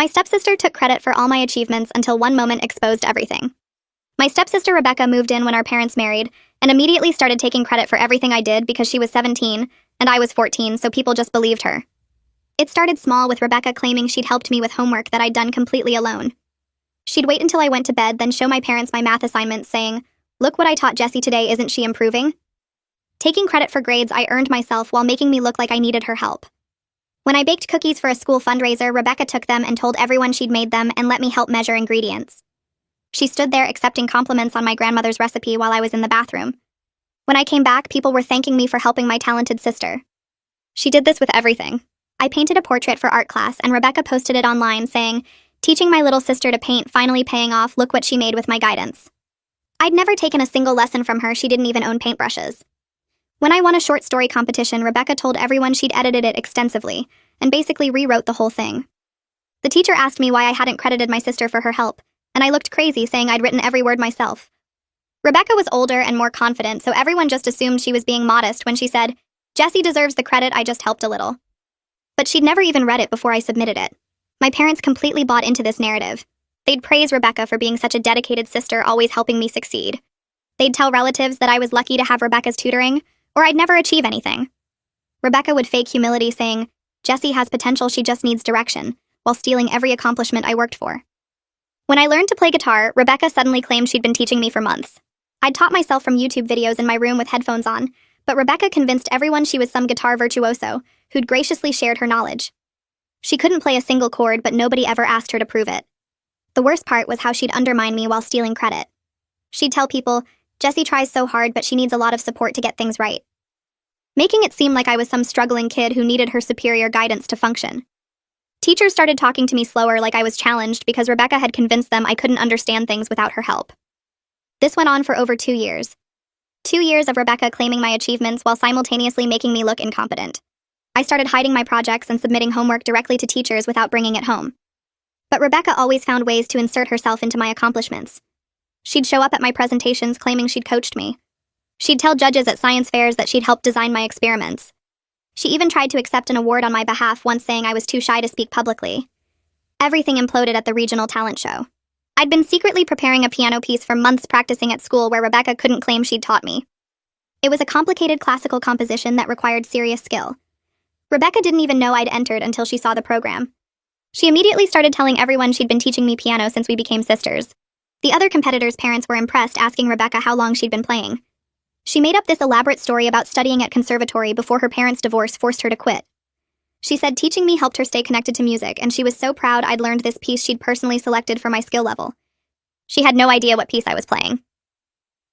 My stepsister took credit for all my achievements until one moment exposed everything. My stepsister Rebecca moved in when our parents married and immediately started taking credit for everything I did because she was 17 and I was 14, so people just believed her. It started small with Rebecca claiming she'd helped me with homework that I'd done completely alone. She'd wait until I went to bed, then show my parents my math assignments saying, "Look what I taught Jessie today, isn't she improving?" Taking credit for grades I earned myself while making me look like I needed her help. When I baked cookies for a school fundraiser, Rebecca took them and told everyone she'd made them and let me help measure ingredients. She stood there accepting compliments on my grandmother's recipe while I was in the bathroom. When I came back, people were thanking me for helping my talented sister. She did this with everything. I painted a portrait for art class, and Rebecca posted it online saying, "Teaching my little sister to paint, finally paying off, look what she made with my guidance." I'd never taken a single lesson from her, she didn't even own paintbrushes. When I won a short story competition, Rebecca told everyone she'd edited it extensively, and basically rewrote the whole thing. The teacher asked me why I hadn't credited my sister for her help, and I looked crazy saying I'd written every word myself. Rebecca was older and more confident, so everyone just assumed she was being modest when she said, "Jessie deserves the credit, I just helped a little." But she'd never even read it before I submitted it. My parents completely bought into this narrative. They'd praise Rebecca for being such a dedicated sister, always helping me succeed. They'd tell relatives that I was lucky to have Rebecca's tutoring, or I'd never achieve anything. Rebecca would fake humility saying, "Jessie has potential, she just needs direction," while stealing every accomplishment I worked for. When I learned to play guitar, Rebecca suddenly claimed she'd been teaching me for months. I'd taught myself from YouTube videos in my room with headphones on, but Rebecca convinced everyone she was some guitar virtuoso who'd graciously shared her knowledge. She couldn't play a single chord, but nobody ever asked her to prove it. The worst part was how she'd undermine me while stealing credit. She'd tell people, "Jessie tries so hard, but she needs a lot of support to get things right," making it seem like I was some struggling kid who needed her superior guidance to function. Teachers started talking to me slower, like I was challenged, because Rebecca had convinced them I couldn't understand things without her help. This went on for over 2 years. 2 years of Rebecca claiming my achievements while simultaneously making me look incompetent. I started hiding my projects and submitting homework directly to teachers without bringing it home. But Rebecca always found ways to insert herself into my accomplishments. She'd show up at my presentations claiming she'd coached me. She'd tell judges at science fairs that she'd helped design my experiments. She even tried to accept an award on my behalf, once saying I was too shy to speak publicly. Everything imploded at the regional talent show. I'd been secretly preparing a piano piece for months, practicing at school where Rebecca couldn't claim she'd taught me. It was a complicated classical composition that required serious skill. Rebecca didn't even know I'd entered until she saw the program. She immediately started telling everyone she'd been teaching me piano since we became sisters. The other competitors' parents were impressed, asking Rebecca how long she'd been playing. She made up this elaborate story about studying at conservatory before her parents' divorce forced her to quit. She said teaching me helped her stay connected to music, and she was so proud I'd learned this piece she'd personally selected for my skill level. She had no idea what piece I was playing.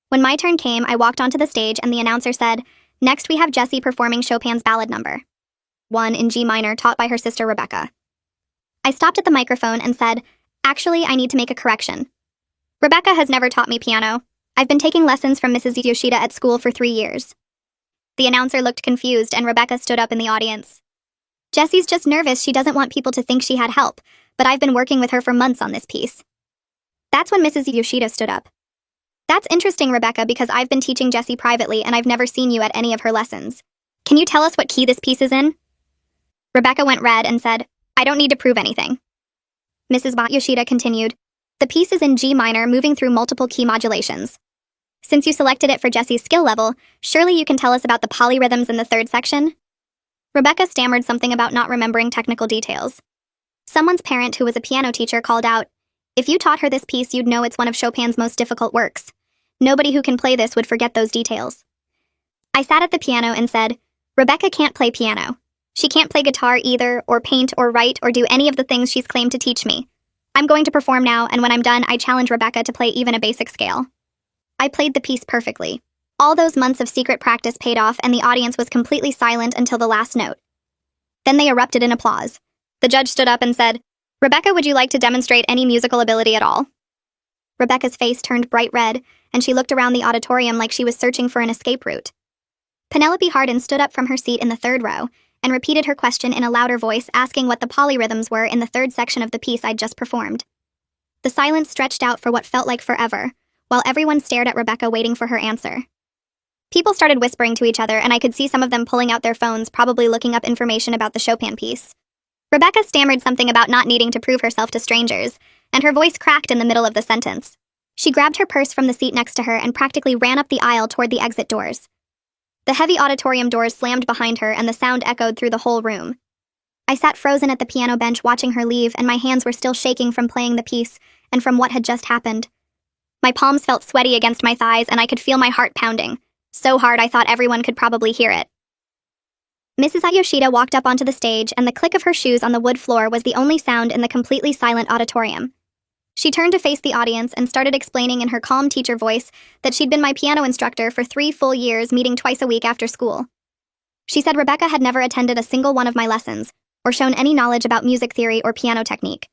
When my turn came, I walked onto the stage and the announcer said, "Next we have Jessie performing Chopin's Ballad No. 1 in G minor, taught by her sister Rebecca." I stopped at the microphone and said, "Actually, I need to make a correction. Rebecca has never taught me piano. I've been taking lessons from Mrs. Yoshida at school for 3 years." The announcer looked confused and Rebecca stood up in the audience. "Jessie's just nervous, she doesn't want people to think she had help, but I've been working with her for months on this piece." That's when Mrs. Yoshida stood up. "That's interesting, Rebecca, because I've been teaching Jessie privately and I've never seen you at any of her lessons. Can you tell us what key this piece is in?" Rebecca went red and said, "I don't need to prove anything." Mrs. Yoshida continued, "The piece is in G minor, moving through multiple key modulations. Since you selected it for Jessie's skill level, surely you can tell us about the polyrhythms in the third section?" Rebecca stammered something about not remembering technical details. Someone's parent, who was a piano teacher, called out, "If you taught her this piece, you'd know it's one of Chopin's most difficult works. Nobody who can play this would forget those details." I sat at the piano and said, "Rebecca can't play piano. She can't play guitar either, or paint, or write, or do any of the things she's claimed to teach me. I'm going to perform now, and when I'm done, I challenge Rebecca to play even a basic scale." I played the piece perfectly. All those months of secret practice paid off, and the audience was completely silent until the last note. Then they erupted in applause. The judge stood up and said, "Rebecca, would you like to demonstrate any musical ability at all?" Rebecca's face turned bright red, and she looked around the auditorium like she was searching for an escape route. Penelope Harden stood up from her seat in the third row and repeated her question in a louder voice, asking what the polyrhythms were in the third section of the piece I'd just performed. The silence stretched out for what felt like forever, while everyone stared at Rebecca waiting for her answer. People started whispering to each other, and I could see some of them pulling out their phones, probably looking up information about the Chopin piece. Rebecca stammered something about not needing to prove herself to strangers, and her voice cracked in the middle of the sentence. She grabbed her purse from the seat next to her and practically ran up the aisle toward the exit doors. The heavy auditorium doors slammed behind her and the sound echoed through the whole room. I sat frozen at the piano bench watching her leave, and my hands were still shaking from playing the piece and from what had just happened. My palms felt sweaty against my thighs and I could feel my heart pounding, so hard I thought everyone could probably hear it. Mrs. Yoshida walked up onto the stage, and the click of her shoes on the wood floor was the only sound in the completely silent auditorium. She turned to face the audience and started explaining in her calm teacher voice that she'd been my piano instructor for 3 full years, meeting twice a week after school. She said Rebecca had never attended a single one of my lessons, or shown any knowledge about music theory or piano technique.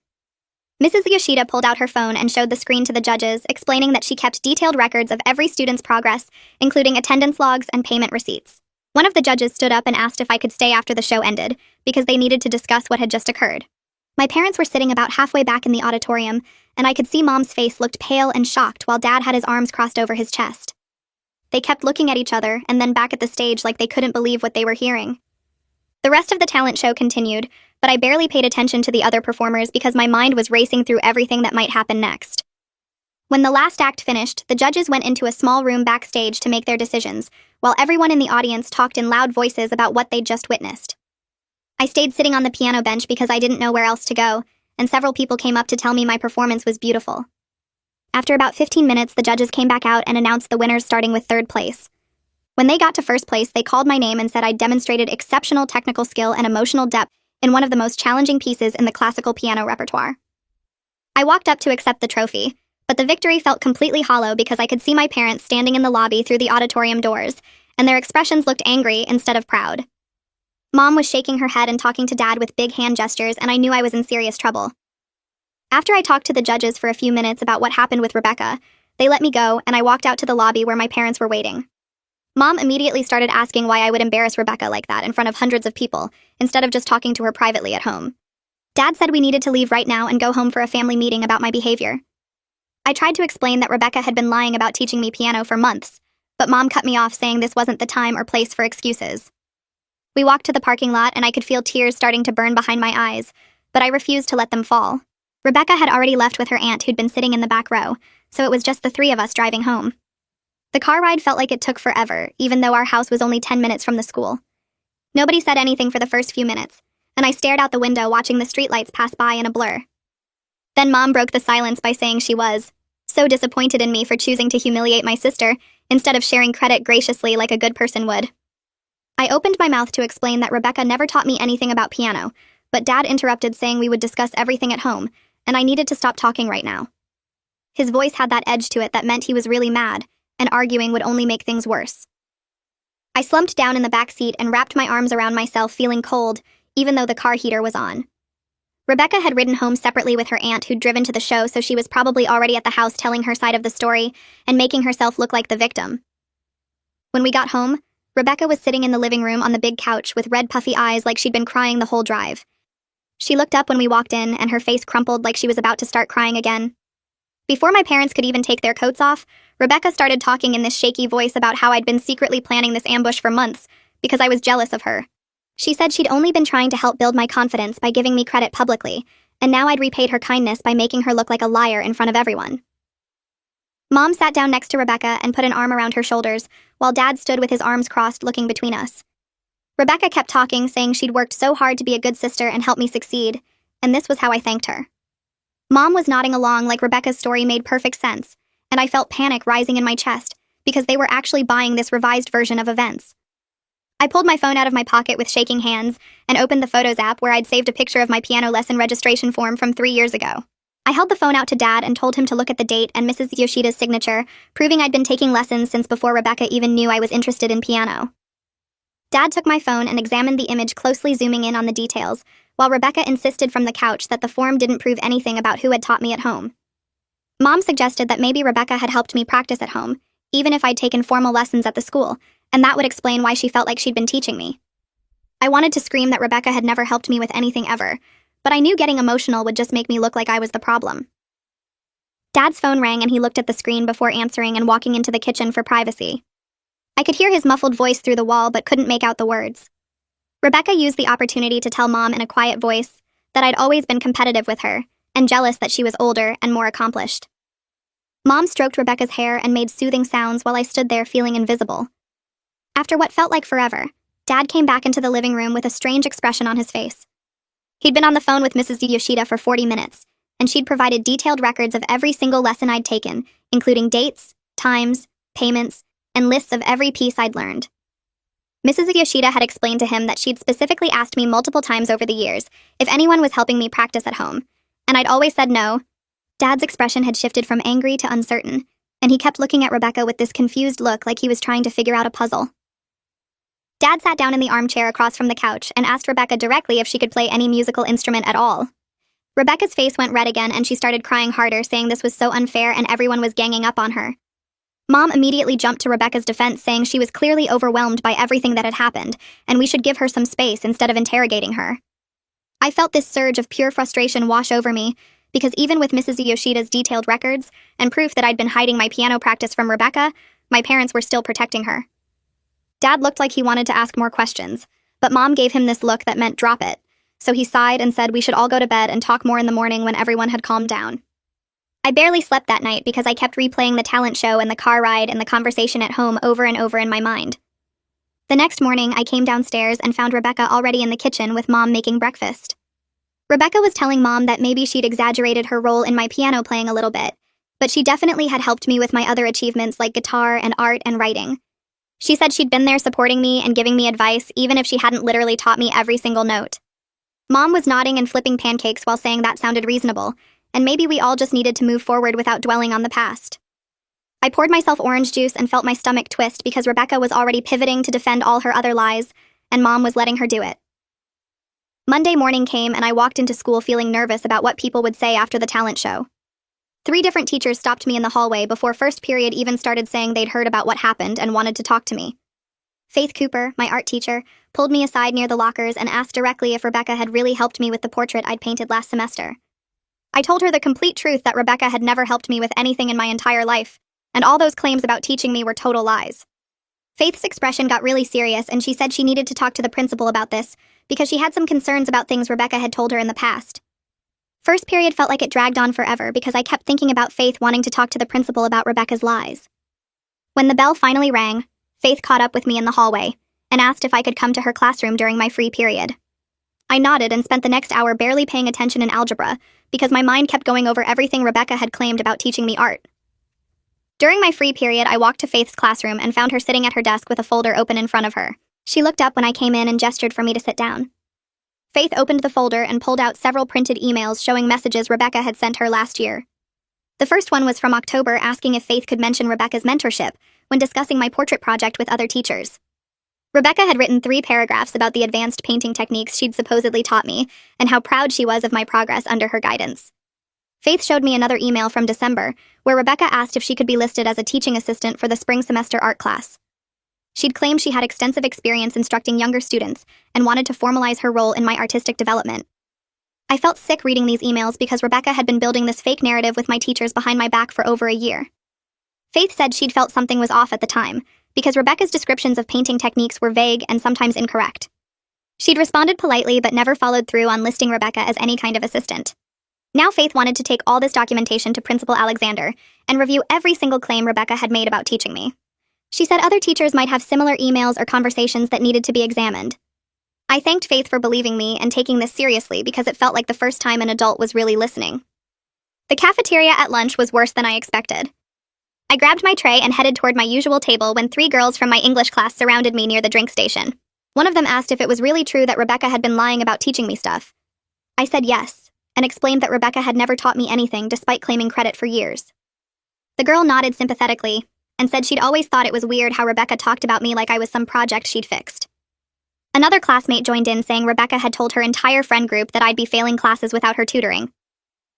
Mrs. Yoshida pulled out her phone and showed the screen to the judges, explaining that she kept detailed records of every student's progress, including attendance logs and payment receipts. One of the judges stood up and asked if I could stay after the show ended, because they needed to discuss what had just occurred. My parents were sitting about halfway back in the auditorium, and I could see Mom's face looked pale and shocked while Dad had his arms crossed over his chest. They kept looking at each other and then back at the stage like they couldn't believe what they were hearing. The rest of the talent show continued, but I barely paid attention to the other performers because my mind was racing through everything that might happen next. When the last act finished, the judges went into a small room backstage to make their decisions, while everyone in the audience talked in loud voices about what they'd just witnessed. I stayed sitting on the piano bench because I didn't know where else to go, and several people came up to tell me my performance was beautiful. After about 15 minutes, the judges came back out and announced the winners, starting with third place. When they got to first place, they called my name and said I'd demonstrated exceptional technical skill and emotional depth in one of the most challenging pieces in the classical piano repertoire. I walked up to accept the trophy, but the victory felt completely hollow because I could see my parents standing in the lobby through the auditorium doors, and their expressions looked angry instead of proud. Mom was shaking her head and talking to Dad with big hand gestures, and I knew I was in serious trouble. After I talked to the judges for a few minutes about what happened with Rebecca, they let me go, and I walked out to the lobby where my parents were waiting. Mom immediately started asking why I would embarrass Rebecca like that in front of hundreds of people, instead of just talking to her privately at home. Dad said we needed to leave right now and go home for a family meeting about my behavior. I tried to explain that Rebecca had been lying about teaching me piano for months, but Mom cut me off, saying this wasn't the time or place for excuses. We walked to the parking lot and I could feel tears starting to burn behind my eyes, but I refused to let them fall. Rebecca had already left with her aunt who'd been sitting in the back row, so it was just the 3 of us driving home. The car ride felt like it took forever, even though our house was only 10 minutes from the school. Nobody said anything for the first few minutes, and I stared out the window watching the streetlights pass by in a blur. Then Mom broke the silence by saying she was so disappointed in me for choosing to humiliate my sister instead of sharing credit graciously like a good person would. I opened my mouth to explain that Rebecca never taught me anything about piano, but Dad interrupted, saying we would discuss everything at home, and I needed to stop talking right now. His voice had that edge to it that meant he was really mad, and arguing would only make things worse. I slumped down in the back seat and wrapped my arms around myself, feeling cold, even though the car heater was on. Rebecca had ridden home separately with her aunt who'd driven to the show, so she was probably already at the house telling her side of the story and making herself look like the victim. When we got home, Rebecca was sitting in the living room on the big couch with red puffy eyes like she'd been crying the whole drive. She looked up when we walked in and her face crumpled like she was about to start crying again. Before my parents could even take their coats off, Rebecca started talking in this shaky voice about how I'd been secretly planning this ambush for months because I was jealous of her. She said she'd only been trying to help build my confidence by giving me credit publicly, and now I'd repaid her kindness by making her look like a liar in front of everyone. Mom sat down next to Rebecca and put an arm around her shoulders, while Dad stood with his arms crossed looking between us. Rebecca kept talking, saying she'd worked so hard to be a good sister and help me succeed, and this was how I thanked her. Mom was nodding along like Rebecca's story made perfect sense, and I felt panic rising in my chest because they were actually buying this revised version of events. I pulled my phone out of my pocket with shaking hands and opened the Photos app where I'd saved a picture of my piano lesson registration form from 3 years ago. I held the phone out to Dad and told him to look at the date and Mrs. Yoshida's signature, proving I'd been taking lessons since before Rebecca even knew I was interested in piano. Dad took my phone and examined the image, closely zooming in on the details, while Rebecca insisted from the couch that the form didn't prove anything about who had taught me at home. Mom suggested that maybe Rebecca had helped me practice at home, even if I'd taken formal lessons at the school, and that would explain why she felt like she'd been teaching me. I wanted to scream that Rebecca had never helped me with anything ever, but I knew getting emotional would just make me look like I was the problem. Dad's phone rang and he looked at the screen before answering and walking into the kitchen for privacy. I could hear his muffled voice through the wall but couldn't make out the words. Rebecca used the opportunity to tell Mom in a quiet voice that I'd always been competitive with her, and jealous that she was older and more accomplished. Mom stroked Rebecca's hair and made soothing sounds while I stood there feeling invisible. After what felt like forever, Dad came back into the living room with a strange expression on his face. He'd been on the phone with Mrs. Yoshida for 40 minutes, and she'd provided detailed records of every single lesson I'd taken, including dates, times, payments, and lists of every piece I'd learned. Mrs. Yoshida had explained to him that she'd specifically asked me multiple times over the years if anyone was helping me practice at home, and I'd always said no. Dad's expression had shifted from angry to uncertain, and he kept looking at Rebecca with this confused look like he was trying to figure out a puzzle. Dad sat down in the armchair across from the couch and asked Rebecca directly if she could play any musical instrument at all. Rebecca's face went red again and she started crying harder, saying this was so unfair and everyone was ganging up on her. Mom immediately jumped to Rebecca's defense, saying she was clearly overwhelmed by everything that had happened, and we should give her some space instead of interrogating her. I felt this surge of pure frustration wash over me, because even with Mrs. Yoshida's detailed records and proof that I'd been hiding my piano practice from Rebecca, my parents were still protecting her. Dad looked like he wanted to ask more questions, but Mom gave him this look that meant drop it, so he sighed and said we should all go to bed and talk more in the morning when everyone had calmed down. I barely slept that night because I kept replaying the talent show and the car ride and the conversation at home over and over in my mind. The next morning, I came downstairs and found Rebecca already in the kitchen with Mom making breakfast. Rebecca was telling Mom that maybe she'd exaggerated her role in my piano playing a little bit, but she definitely had helped me with my other achievements like guitar and art and writing. She said she'd been there supporting me and giving me advice even if she hadn't literally taught me every single note. Mom was nodding and flipping pancakes while saying that sounded reasonable, and maybe we all just needed to move forward without dwelling on the past. I poured myself orange juice and felt my stomach twist because Rebecca was already pivoting to defend all her other lies, and Mom was letting her do it. Monday morning came and I walked into school feeling nervous about what people would say after the talent show. 3 different teachers stopped me in the hallway before first period even started, saying they'd heard about what happened and wanted to talk to me. Faith Cooper, my art teacher, pulled me aside near the lockers and asked directly if Rebecca had really helped me with the portrait I'd painted last semester. I told her the complete truth that Rebecca had never helped me with anything in my entire life, and all those claims about teaching me were total lies. Faith's expression got really serious, and she said she needed to talk to the principal about this because she had some concerns about things Rebecca had told her in the past. First period felt like it dragged on forever because I kept thinking about Faith wanting to talk to the principal about Rebecca's lies. When the bell finally rang, Faith caught up with me in the hallway and asked if I could come to her classroom during my free period. I nodded and spent the next hour barely paying attention in algebra because my mind kept going over everything Rebecca had claimed about teaching me art. During my free period, I walked to Faith's classroom and found her sitting at her desk with a folder open in front of her. She looked up when I came in and gestured for me to sit down. Faith opened the folder and pulled out several printed emails showing messages Rebecca had sent her last year. The first one was from October, asking if Faith could mention Rebecca's mentorship when discussing my portrait project with other teachers. Rebecca had written 3 paragraphs about the advanced painting techniques she'd supposedly taught me and how proud she was of my progress under her guidance. Faith showed me another email from December where Rebecca asked if she could be listed as a teaching assistant for the spring semester art class. She'd claimed she had extensive experience instructing younger students and wanted to formalize her role in my artistic development. I felt sick reading these emails because Rebecca had been building this fake narrative with my teachers behind my back for over a year. Faith said she'd felt something was off at the time because Rebecca's descriptions of painting techniques were vague and sometimes incorrect. She'd responded politely but never followed through on listing Rebecca as any kind of assistant. Now Faith wanted to take all this documentation to Principal Alexander and review every single claim Rebecca had made about teaching me. She said other teachers might have similar emails or conversations that needed to be examined. I thanked Faith for believing me and taking this seriously because it felt like the first time an adult was really listening. The cafeteria at lunch was worse than I expected. I grabbed my tray and headed toward my usual table when 3 girls from my English class surrounded me near the drink station. One of them asked if it was really true that Rebecca had been lying about teaching me stuff. I said yes, and explained that Rebecca had never taught me anything despite claiming credit for years. The girl nodded sympathetically and said she'd always thought it was weird how Rebecca talked about me like I was some project she'd fixed. Another classmate joined in, saying Rebecca had told her entire friend group that I'd be failing classes without her tutoring.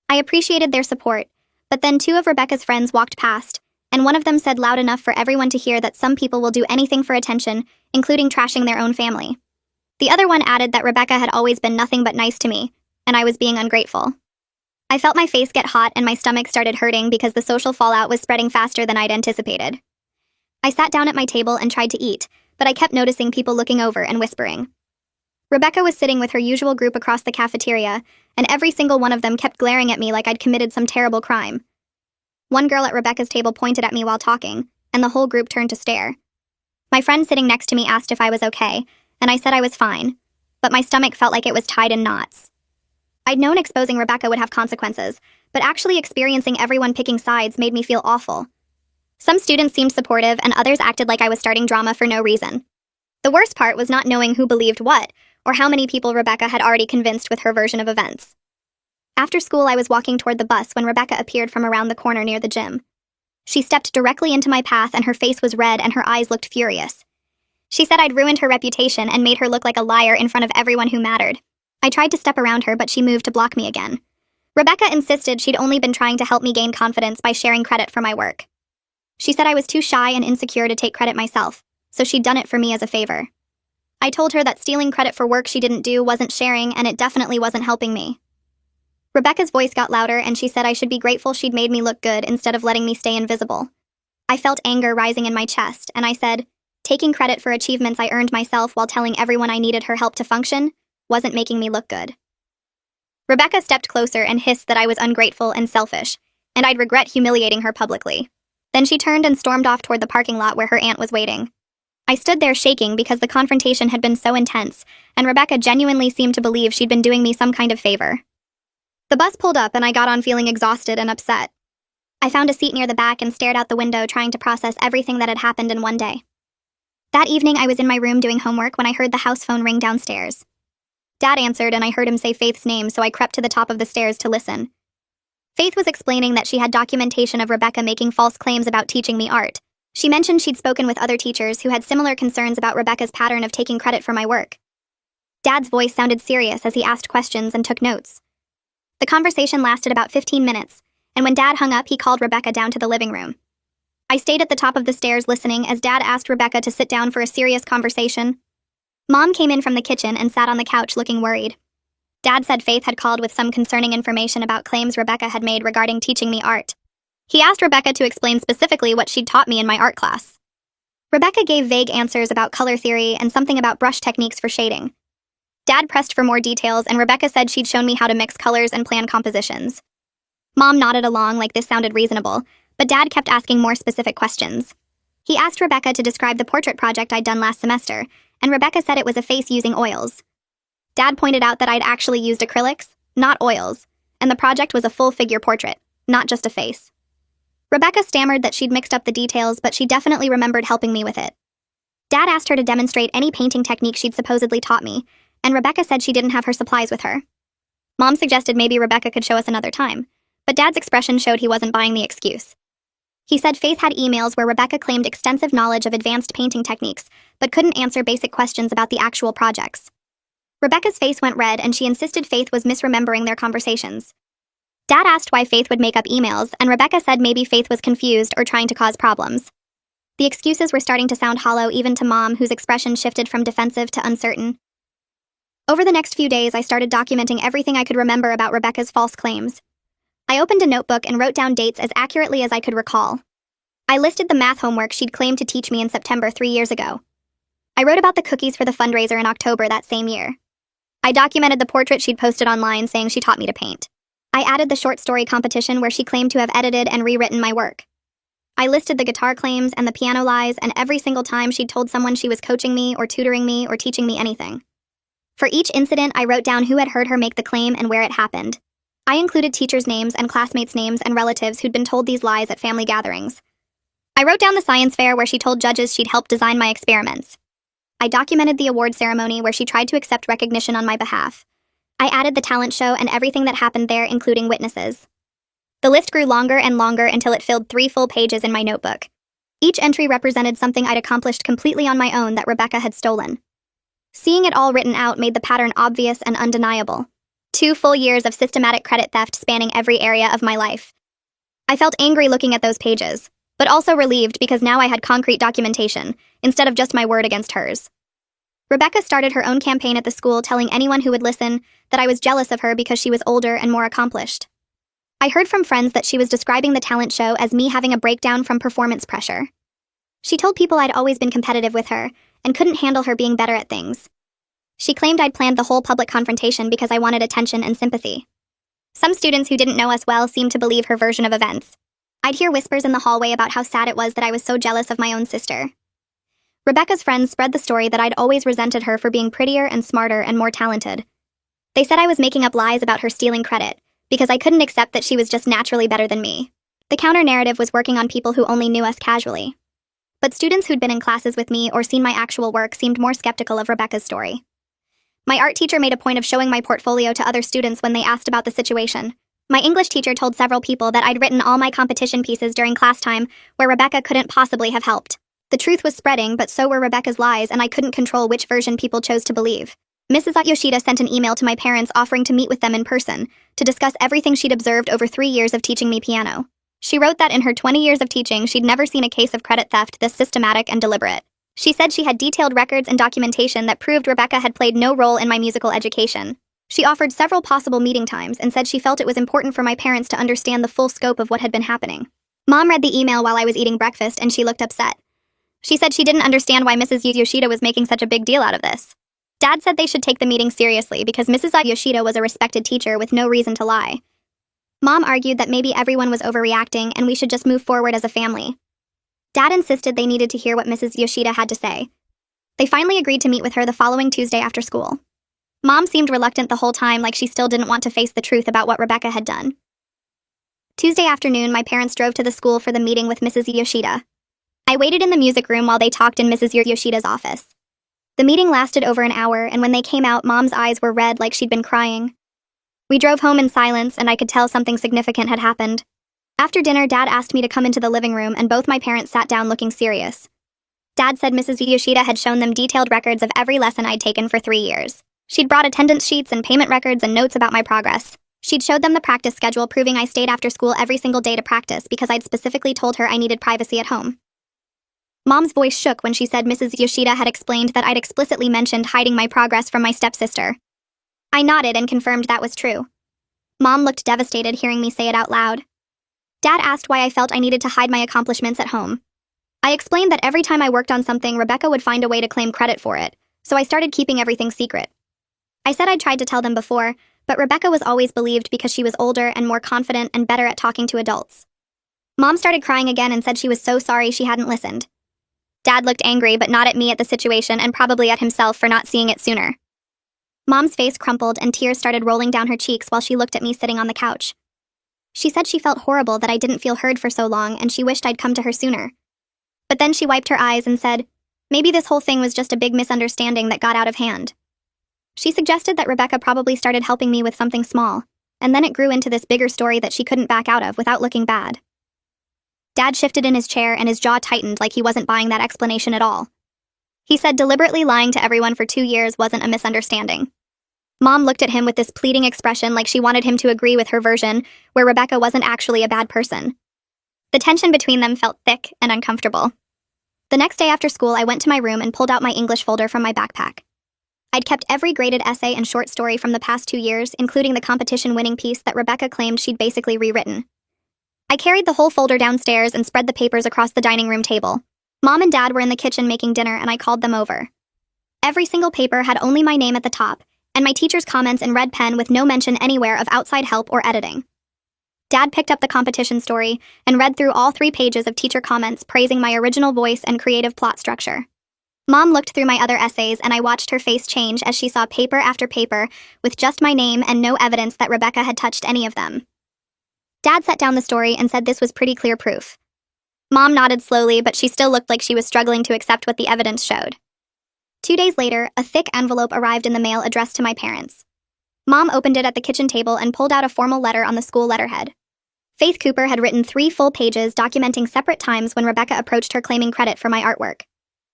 I appreciated their support, but then 2 of Rebecca's friends walked past, and one of them said loud enough for everyone to hear that some people will do anything for attention, including trashing their own family. The other one added that Rebecca had always been nothing but nice to me, and I was being ungrateful. I felt my face get hot and my stomach started hurting because the social fallout was spreading faster than I'd anticipated. I sat down at my table and tried to eat, but I kept noticing people looking over and whispering. Rebecca was sitting with her usual group across the cafeteria, and every single one of them kept glaring at me like I'd committed some terrible crime. One girl at Rebecca's table pointed at me while talking, and the whole group turned to stare. My friend sitting next to me asked if I was okay, and I said I was fine, but my stomach felt like it was tied in knots. I'd known exposing Rebecca would have consequences, but actually experiencing everyone picking sides made me feel awful. Some students seemed supportive, and others acted like I was starting drama for no reason. The worst part was not knowing who believed what, or how many people Rebecca had already convinced with her version of events. After school, I was walking toward the bus when Rebecca appeared from around the corner near the gym. She stepped directly into my path, and her face was red and her eyes looked furious. She said I'd ruined her reputation and made her look like a liar in front of everyone who mattered. I tried to step around her, but she moved to block me again. Rebecca insisted she'd only been trying to help me gain confidence by sharing credit for my work. She said I was too shy and insecure to take credit myself, so she'd done it for me as a favor. I told her that stealing credit for work she didn't do wasn't sharing, and it definitely wasn't helping me. Rebecca's voice got louder, and she said I should be grateful she'd made me look good instead of letting me stay invisible. I felt anger rising in my chest, and I said, taking credit for achievements I earned myself while telling everyone I needed her help to function wasn't making me look good. Rebecca stepped closer and hissed that I was ungrateful and selfish, and I'd regret humiliating her publicly. Then she turned and stormed off toward the parking lot where her aunt was waiting. I stood there shaking because the confrontation had been so intense, and Rebecca genuinely seemed to believe she'd been doing me some kind of favor. The bus pulled up and I got on feeling exhausted and upset. I found a seat near the back and stared out the window trying to process everything that had happened in one day. That evening I was in my room doing homework when I heard the house phone ring downstairs. Dad answered and I heard him say Faith's name, so I crept to the top of the stairs to listen. Faith was explaining that she had documentation of Rebecca making false claims about teaching me art. She mentioned she'd spoken with other teachers who had similar concerns about Rebecca's pattern of taking credit for my work. Dad's voice sounded serious as he asked questions and took notes. The conversation lasted about 15 minutes, and when Dad hung up, he called Rebecca down to the living room. I stayed at the top of the stairs listening as Dad asked Rebecca to sit down for a serious conversation. Mom came in from the kitchen and sat on the couch looking worried. Dad said Faith had called with some concerning information about claims Rebecca had made regarding teaching me art. He asked Rebecca to explain specifically what she'd taught me in my art class. Rebecca gave vague answers about color theory and something about brush techniques for shading. Dad pressed for more details, and Rebecca said she'd shown me how to mix colors and plan compositions. Mom nodded along like this sounded reasonable, but Dad kept asking more specific questions. He asked Rebecca to describe the portrait project I'd done last semester, and Rebecca said it was a face using oils. Dad pointed out that I'd actually used acrylics, not oils, and the project was a full figure portrait, not just a face. Rebecca stammered that she'd mixed up the details, but she definitely remembered helping me with it. Dad asked her to demonstrate any painting technique she'd supposedly taught me, and Rebecca said she didn't have her supplies with her. Mom suggested maybe Rebecca could show us another time, but Dad's expression showed he wasn't buying the excuse. He said Faith had emails where Rebecca claimed extensive knowledge of advanced painting techniques, but couldn't answer basic questions about the actual projects. Rebecca's face went red, and she insisted Faith was misremembering their conversations. Dad asked why Faith would make up emails, and Rebecca said maybe Faith was confused or trying to cause problems. The excuses were starting to sound hollow even to Mom, whose expression shifted from defensive to uncertain. Over the next few days, I started documenting everything I could remember about Rebecca's false claims. I opened a notebook and wrote down dates as accurately as I could recall. I listed the math homework she'd claimed to teach me in September 3 years ago. I wrote about the cookies for the fundraiser in October that same year. I documented the portrait she'd posted online saying she taught me to paint. I added the short story competition where she claimed to have edited and rewritten my work. I listed the guitar claims and the piano lies, and every single time she'd told someone she was coaching me or tutoring me or teaching me anything. For each incident, I wrote down who had heard her make the claim and where it happened. I included teachers' names and classmates' names and relatives who'd been told these lies at family gatherings. I wrote down the science fair where she told judges she'd helped design my experiments. I documented the award ceremony where she tried to accept recognition on my behalf. I added the talent show and everything that happened there, including witnesses. The list grew longer and longer until it filled 3 full pages in my notebook. Each entry represented something I'd accomplished completely on my own that Rebecca had stolen. Seeing it all written out made the pattern obvious and undeniable. 2 full years of systematic credit theft spanning every area of my life. I felt angry looking at those pages, but also relieved because now I had concrete documentation, instead of just my word against hers. Rebecca started her own campaign at the school telling anyone who would listen that I was jealous of her because she was older and more accomplished. I heard from friends that she was describing the talent show as me having a breakdown from performance pressure. She told people I'd always been competitive with her and couldn't handle her being better at things. She claimed I'd planned the whole public confrontation because I wanted attention and sympathy. Some students who didn't know us well seemed to believe her version of events. I'd hear whispers in the hallway about how sad it was that I was so jealous of my own sister. Rebecca's friends spread the story that I'd always resented her for being prettier and smarter and more talented. They said I was making up lies about her stealing credit, because I couldn't accept that she was just naturally better than me. The counter-narrative was working on people who only knew us casually. But students who'd been in classes with me or seen my actual work seemed more skeptical of Rebecca's story. My art teacher made a point of showing my portfolio to other students when they asked about the situation. My English teacher told several people that I'd written all my competition pieces during class time, where Rebecca couldn't possibly have helped. The truth was spreading, but so were Rebecca's lies, and I couldn't control which version people chose to believe. Mrs. Yoshida sent an email to my parents offering to meet with them in person, to discuss everything she'd observed over 3 years of teaching me piano. She wrote that in her 20 years of teaching, she'd never seen a case of credit theft this systematic and deliberate. She said she had detailed records and documentation that proved Rebecca had played no role in my musical education. She offered several possible meeting times and said she felt it was important for my parents to understand the full scope of what had been happening. Mom read the email while I was eating breakfast and she looked upset. She said she didn't understand why Mrs. Yoshida was making such a big deal out of this. Dad said they should take the meeting seriously because Mrs. Yoshida was a respected teacher with no reason to lie. Mom argued that maybe everyone was overreacting and we should just move forward as a family. Dad insisted they needed to hear what Mrs. Yoshida had to say. They finally agreed to meet with her the following Tuesday after school. Mom seemed reluctant the whole time, like she still didn't want to face the truth about what Rebecca had done. Tuesday afternoon, my parents drove to the school for the meeting with Mrs. Yoshida. I waited in the music room while they talked in Mrs. Yoshida's office. The meeting lasted over an hour, and when they came out, Mom's eyes were red like she'd been crying. We drove home in silence, and I could tell something significant had happened. After dinner, Dad asked me to come into the living room, and both my parents sat down looking serious. Dad said Mrs. Yoshida had shown them detailed records of every lesson I'd taken for 3 years. She'd brought attendance sheets and payment records and notes about my progress. She'd showed them the practice schedule proving I stayed after school every single day to practice because I'd specifically told her I needed privacy at home. Mom's voice shook when she said Mrs. Yoshida had explained that I'd explicitly mentioned hiding my progress from my stepsister. I nodded and confirmed that was true. Mom looked devastated hearing me say it out loud. Dad asked why I felt I needed to hide my accomplishments at home. I explained that every time I worked on something, Rebecca would find a way to claim credit for it, so I started keeping everything secret. I said I'd tried to tell them before, but Rebecca was always believed because she was older and more confident and better at talking to adults. Mom started crying again and said she was so sorry she hadn't listened. Dad looked angry, but not at me at the situation and probably at himself for not seeing it sooner. Mom's face crumpled and tears started rolling down her cheeks while she looked at me sitting on the couch. She said she felt horrible that I didn't feel heard for so long and she wished I'd come to her sooner. But then she wiped her eyes and said, maybe this whole thing was just a big misunderstanding that got out of hand. She suggested that Rebecca probably started helping me with something small, and then it grew into this bigger story that she couldn't back out of without looking bad. Dad shifted in his chair and his jaw tightened like he wasn't buying that explanation at all. He said deliberately lying to everyone for 2 years wasn't a misunderstanding. Mom looked at him with this pleading expression like she wanted him to agree with her version, where Rebecca wasn't actually a bad person. The tension between them felt thick and uncomfortable. The next day after school, I went to my room and pulled out my English folder from my backpack. I'd kept every graded essay and short story from the past 2 years, including the competition-winning piece that Rebecca claimed she'd basically rewritten. I carried the whole folder downstairs and spread the papers across the dining room table. Mom and Dad were in the kitchen making dinner, and I called them over. Every single paper had only my name at the top, and my teacher's comments in red pen with no mention anywhere of outside help or editing. Dad picked up the competition story and read through all 3 pages of teacher comments praising my original voice and creative plot structure. Mom looked through my other essays and I watched her face change as she saw paper after paper with just my name and no evidence that Rebecca had touched any of them. Dad set down the story and said this was pretty clear proof. Mom nodded slowly, but she still looked like she was struggling to accept what the evidence showed. 2 days later, a thick envelope arrived in the mail addressed to my parents. Mom opened it at the kitchen table and pulled out a formal letter on the school letterhead. Faith Cooper had written 3 full pages documenting separate times when Rebecca approached her claiming credit for my artwork.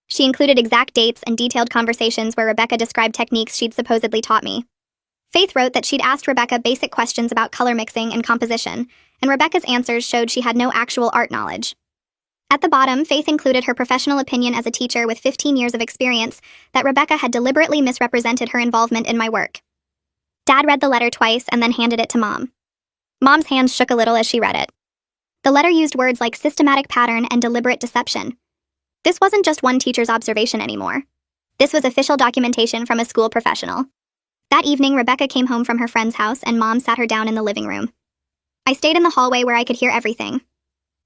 She included exact dates and detailed conversations where Rebecca described techniques she'd supposedly taught me. Faith wrote that she'd asked Rebecca basic questions about color mixing and composition, and Rebecca's answers showed she had no actual art knowledge. At the bottom, Faith included her professional opinion as a teacher with 15 years of experience that Rebecca had deliberately misrepresented her involvement in my work. Dad read the letter twice and then handed it to Mom. Mom's hands shook a little as she read it. The letter used words like systematic pattern and deliberate deception. This wasn't just one teacher's observation anymore. This was official documentation from a school professional. That evening, Rebecca came home from her friend's house and Mom sat her down in the living room. I stayed in the hallway where I could hear everything.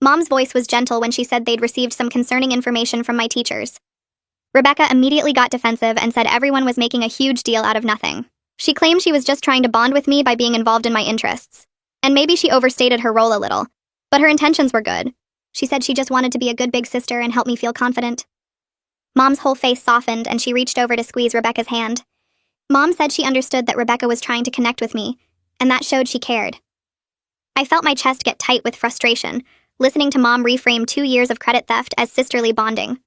Mom's voice was gentle when she said they'd received some concerning information from my teachers. Rebecca immediately got defensive and said everyone was making a huge deal out of nothing. She claimed she was just trying to bond with me by being involved in my interests. And maybe she overstated her role a little, but her intentions were good. She said she just wanted to be a good big sister and help me feel confident. Mom's whole face softened and she reached over to squeeze Rebecca's hand. Mom said she understood that Rebecca was trying to connect with me, and that showed she cared. I felt my chest get tight with frustration, listening to Mom reframe 2 years of credit theft as sisterly bonding.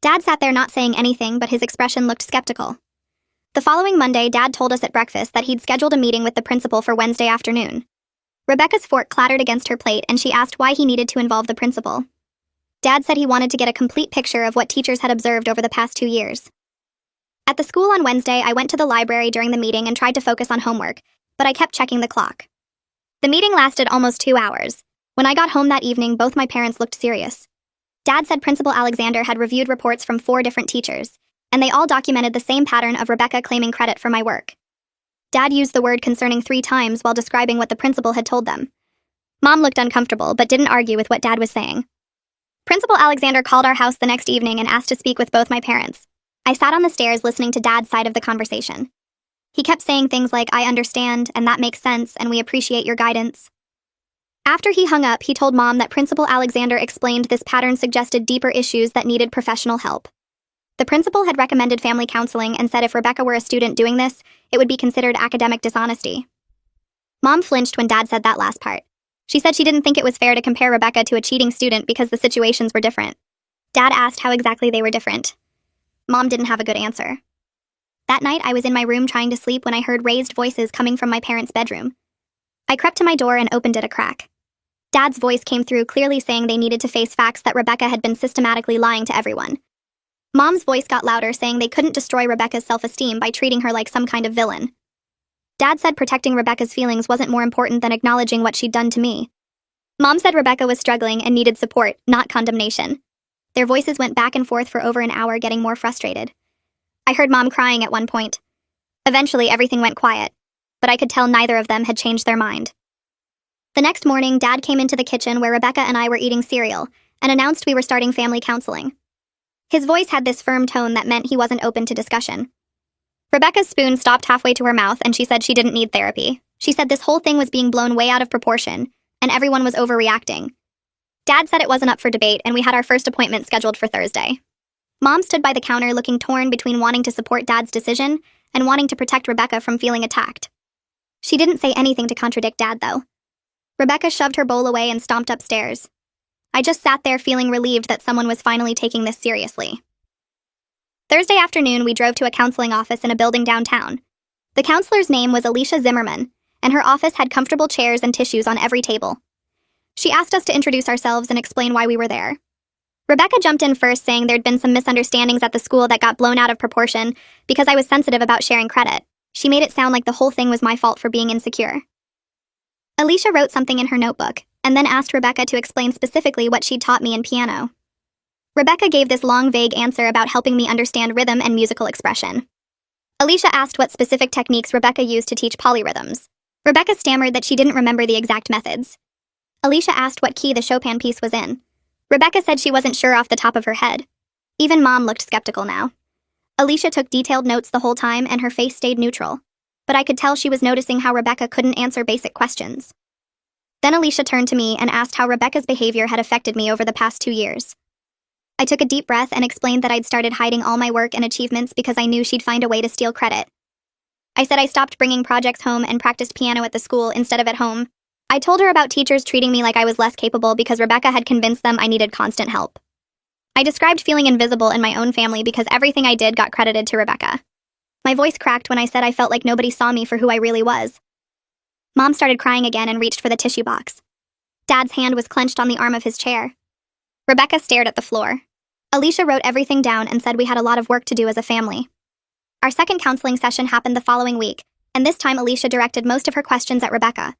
Dad sat there not saying anything, but his expression looked skeptical. The following Monday, Dad told us at breakfast that he'd scheduled a meeting with the principal for Wednesday afternoon. Rebecca's fork clattered against her plate and she asked why he needed to involve the principal. Dad said he wanted to get a complete picture of what teachers had observed over the past 2 years. At the school on Wednesday, I went to the library during the meeting and tried to focus on homework, but I kept checking the clock. The meeting lasted almost 2 hours. When I got home that evening, both my parents looked serious. Dad said Principal Alexander had reviewed reports from 4 different teachers, and they all documented the same pattern of Rebecca claiming credit for my work. Dad used the word concerning 3 times while describing what the principal had told them. Mom looked uncomfortable, but didn't argue with what Dad was saying. Principal Alexander called our house the next evening and asked to speak with both my parents. I sat on the stairs listening to Dad's side of the conversation. He kept saying things like, "I understand, and that makes sense, and we appreciate your guidance." After he hung up, he told Mom that Principal Alexander explained this pattern suggested deeper issues that needed professional help. The principal had recommended family counseling and said if Rebecca were a student doing this, it would be considered academic dishonesty. Mom flinched when Dad said that last part. She said she didn't think it was fair to compare Rebecca to a cheating student because the situations were different. Dad asked how exactly they were different. Mom didn't have a good answer. That night, I was in my room trying to sleep when I heard raised voices coming from my parents' bedroom. I crept to my door and opened it a crack. Dad's voice came through clearly saying they needed to face facts that Rebecca had been systematically lying to everyone. Mom's voice got louder saying they couldn't destroy Rebecca's self-esteem by treating her like some kind of villain. Dad said protecting Rebecca's feelings wasn't more important than acknowledging what she'd done to me. Mom said Rebecca was struggling and needed support, not condemnation. Their voices went back and forth for over an hour, getting more frustrated. I heard Mom crying at one point. Eventually, everything went quiet, but I could tell neither of them had changed their mind. The next morning, Dad came into the kitchen where Rebecca and I were eating cereal and announced we were starting family counseling. His voice had this firm tone that meant he wasn't open to discussion. Rebecca's spoon stopped halfway to her mouth and she said she didn't need therapy. She said this whole thing was being blown way out of proportion and everyone was overreacting. Dad said it wasn't up for debate and we had our first appointment scheduled for Thursday. Mom stood by the counter looking torn between wanting to support Dad's decision and wanting to protect Rebecca from feeling attacked. She didn't say anything to contradict Dad, though. Rebecca shoved her bowl away and stomped upstairs. I just sat there feeling relieved that someone was finally taking this seriously. Thursday afternoon, we drove to a counseling office in a building downtown. The counselor's name was Alicia Zimmerman, and her office had comfortable chairs and tissues on every table. She asked us to introduce ourselves and explain why we were there. Rebecca jumped in first, saying there'd been some misunderstandings at the school that got blown out of proportion because I was sensitive about sharing credit. She made it sound like the whole thing was my fault for being insecure. Alicia wrote something in her notebook, and then asked Rebecca to explain specifically what she'd taught me in piano. Rebecca gave this long, vague answer about helping me understand rhythm and musical expression. Alicia asked what specific techniques Rebecca used to teach polyrhythms. Rebecca stammered that she didn't remember the exact methods. Alicia asked what key the Chopin piece was in. Rebecca said she wasn't sure off the top of her head. Even Mom looked skeptical now. Alicia took detailed notes the whole time and her face stayed neutral, but I could tell she was noticing how Rebecca couldn't answer basic questions. Then Alicia turned to me and asked how Rebecca's behavior had affected me over the past 2 years. I took a deep breath and explained that I'd started hiding all my work and achievements because I knew she'd find a way to steal credit. I said I stopped bringing projects home and practiced piano at the school instead of at home. I told her about teachers treating me like I was less capable because Rebecca had convinced them I needed constant help. I described feeling invisible in my own family because everything I did got credited to Rebecca. My voice cracked when I said I felt like nobody saw me for who I really was. Mom started crying again and reached for the tissue box. Dad's hand was clenched on the arm of his chair. Rebecca stared at the floor. Alicia wrote everything down and said we had a lot of work to do as a family. Our second counseling session happened the following week, and this time Alicia directed most of her questions at Rebecca.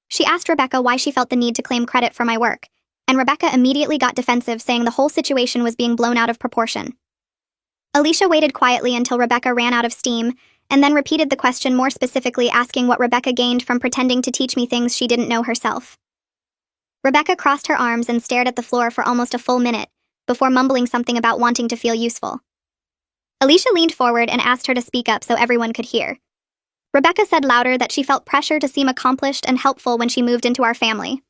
She asked Rebecca why she felt the need to claim credit for my work, and Rebecca immediately got defensive, saying the whole situation was being blown out of proportion. Alicia waited quietly until Rebecca ran out of steam, and then repeated the question more specifically, asking what Rebecca gained from pretending to teach me things she didn't know herself. Rebecca crossed her arms and stared at the floor for almost a full minute, before mumbling something about wanting to feel useful. Alicia leaned forward and asked her to speak up so everyone could hear. Rebecca said louder that she felt pressure to seem accomplished and helpful when she moved into our family.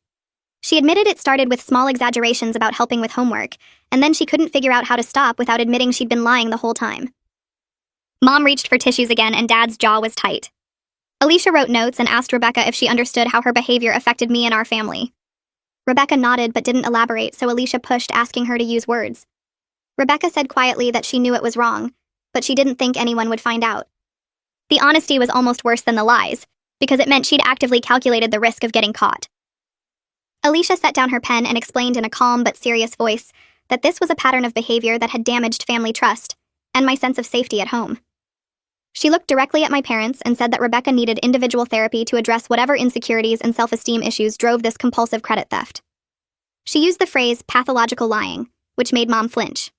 She admitted it started with small exaggerations about helping with homework, and then she couldn't figure out how to stop without admitting she'd been lying the whole time. Mom reached for tissues again, and Dad's jaw was tight. Alicia wrote notes and asked Rebecca if she understood how her behavior affected me and our family. Rebecca nodded but didn't elaborate, so Alicia pushed, asking her to use words. Rebecca said quietly that she knew it was wrong, but she didn't think anyone would find out. The honesty was almost worse than the lies, because it meant she'd actively calculated the risk of getting caught. Alicia set down her pen and explained in a calm but serious voice that this was a pattern of behavior that had damaged family trust and my sense of safety at home. She looked directly at my parents and said that Rebecca needed individual therapy to address whatever insecurities and self-esteem issues drove this compulsive credit theft. She used the phrase pathological lying, which made Mom flinch.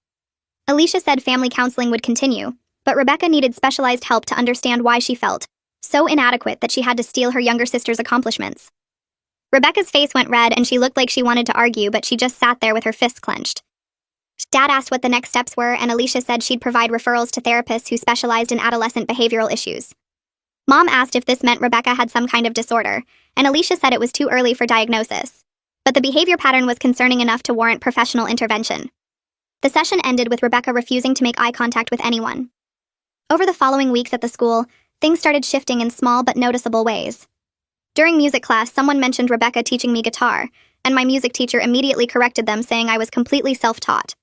Alicia said family counseling would continue, but Rebecca needed specialized help to understand why she felt so inadequate that she had to steal her younger sister's accomplishments. Rebecca's face went red and she looked like she wanted to argue, but she just sat there with her fists clenched. Dad asked what the next steps were, and Alicia said she'd provide referrals to therapists who specialized in adolescent behavioral issues. Mom asked if this meant Rebecca had some kind of disorder, and Alicia said it was too early for diagnosis, but the behavior pattern was concerning enough to warrant professional intervention. The session ended with Rebecca refusing to make eye contact with anyone. Over the following weeks at the school, things started shifting in small but noticeable ways. During music class, someone mentioned Rebecca teaching me guitar, and my music teacher immediately corrected them, saying I was completely self-taught.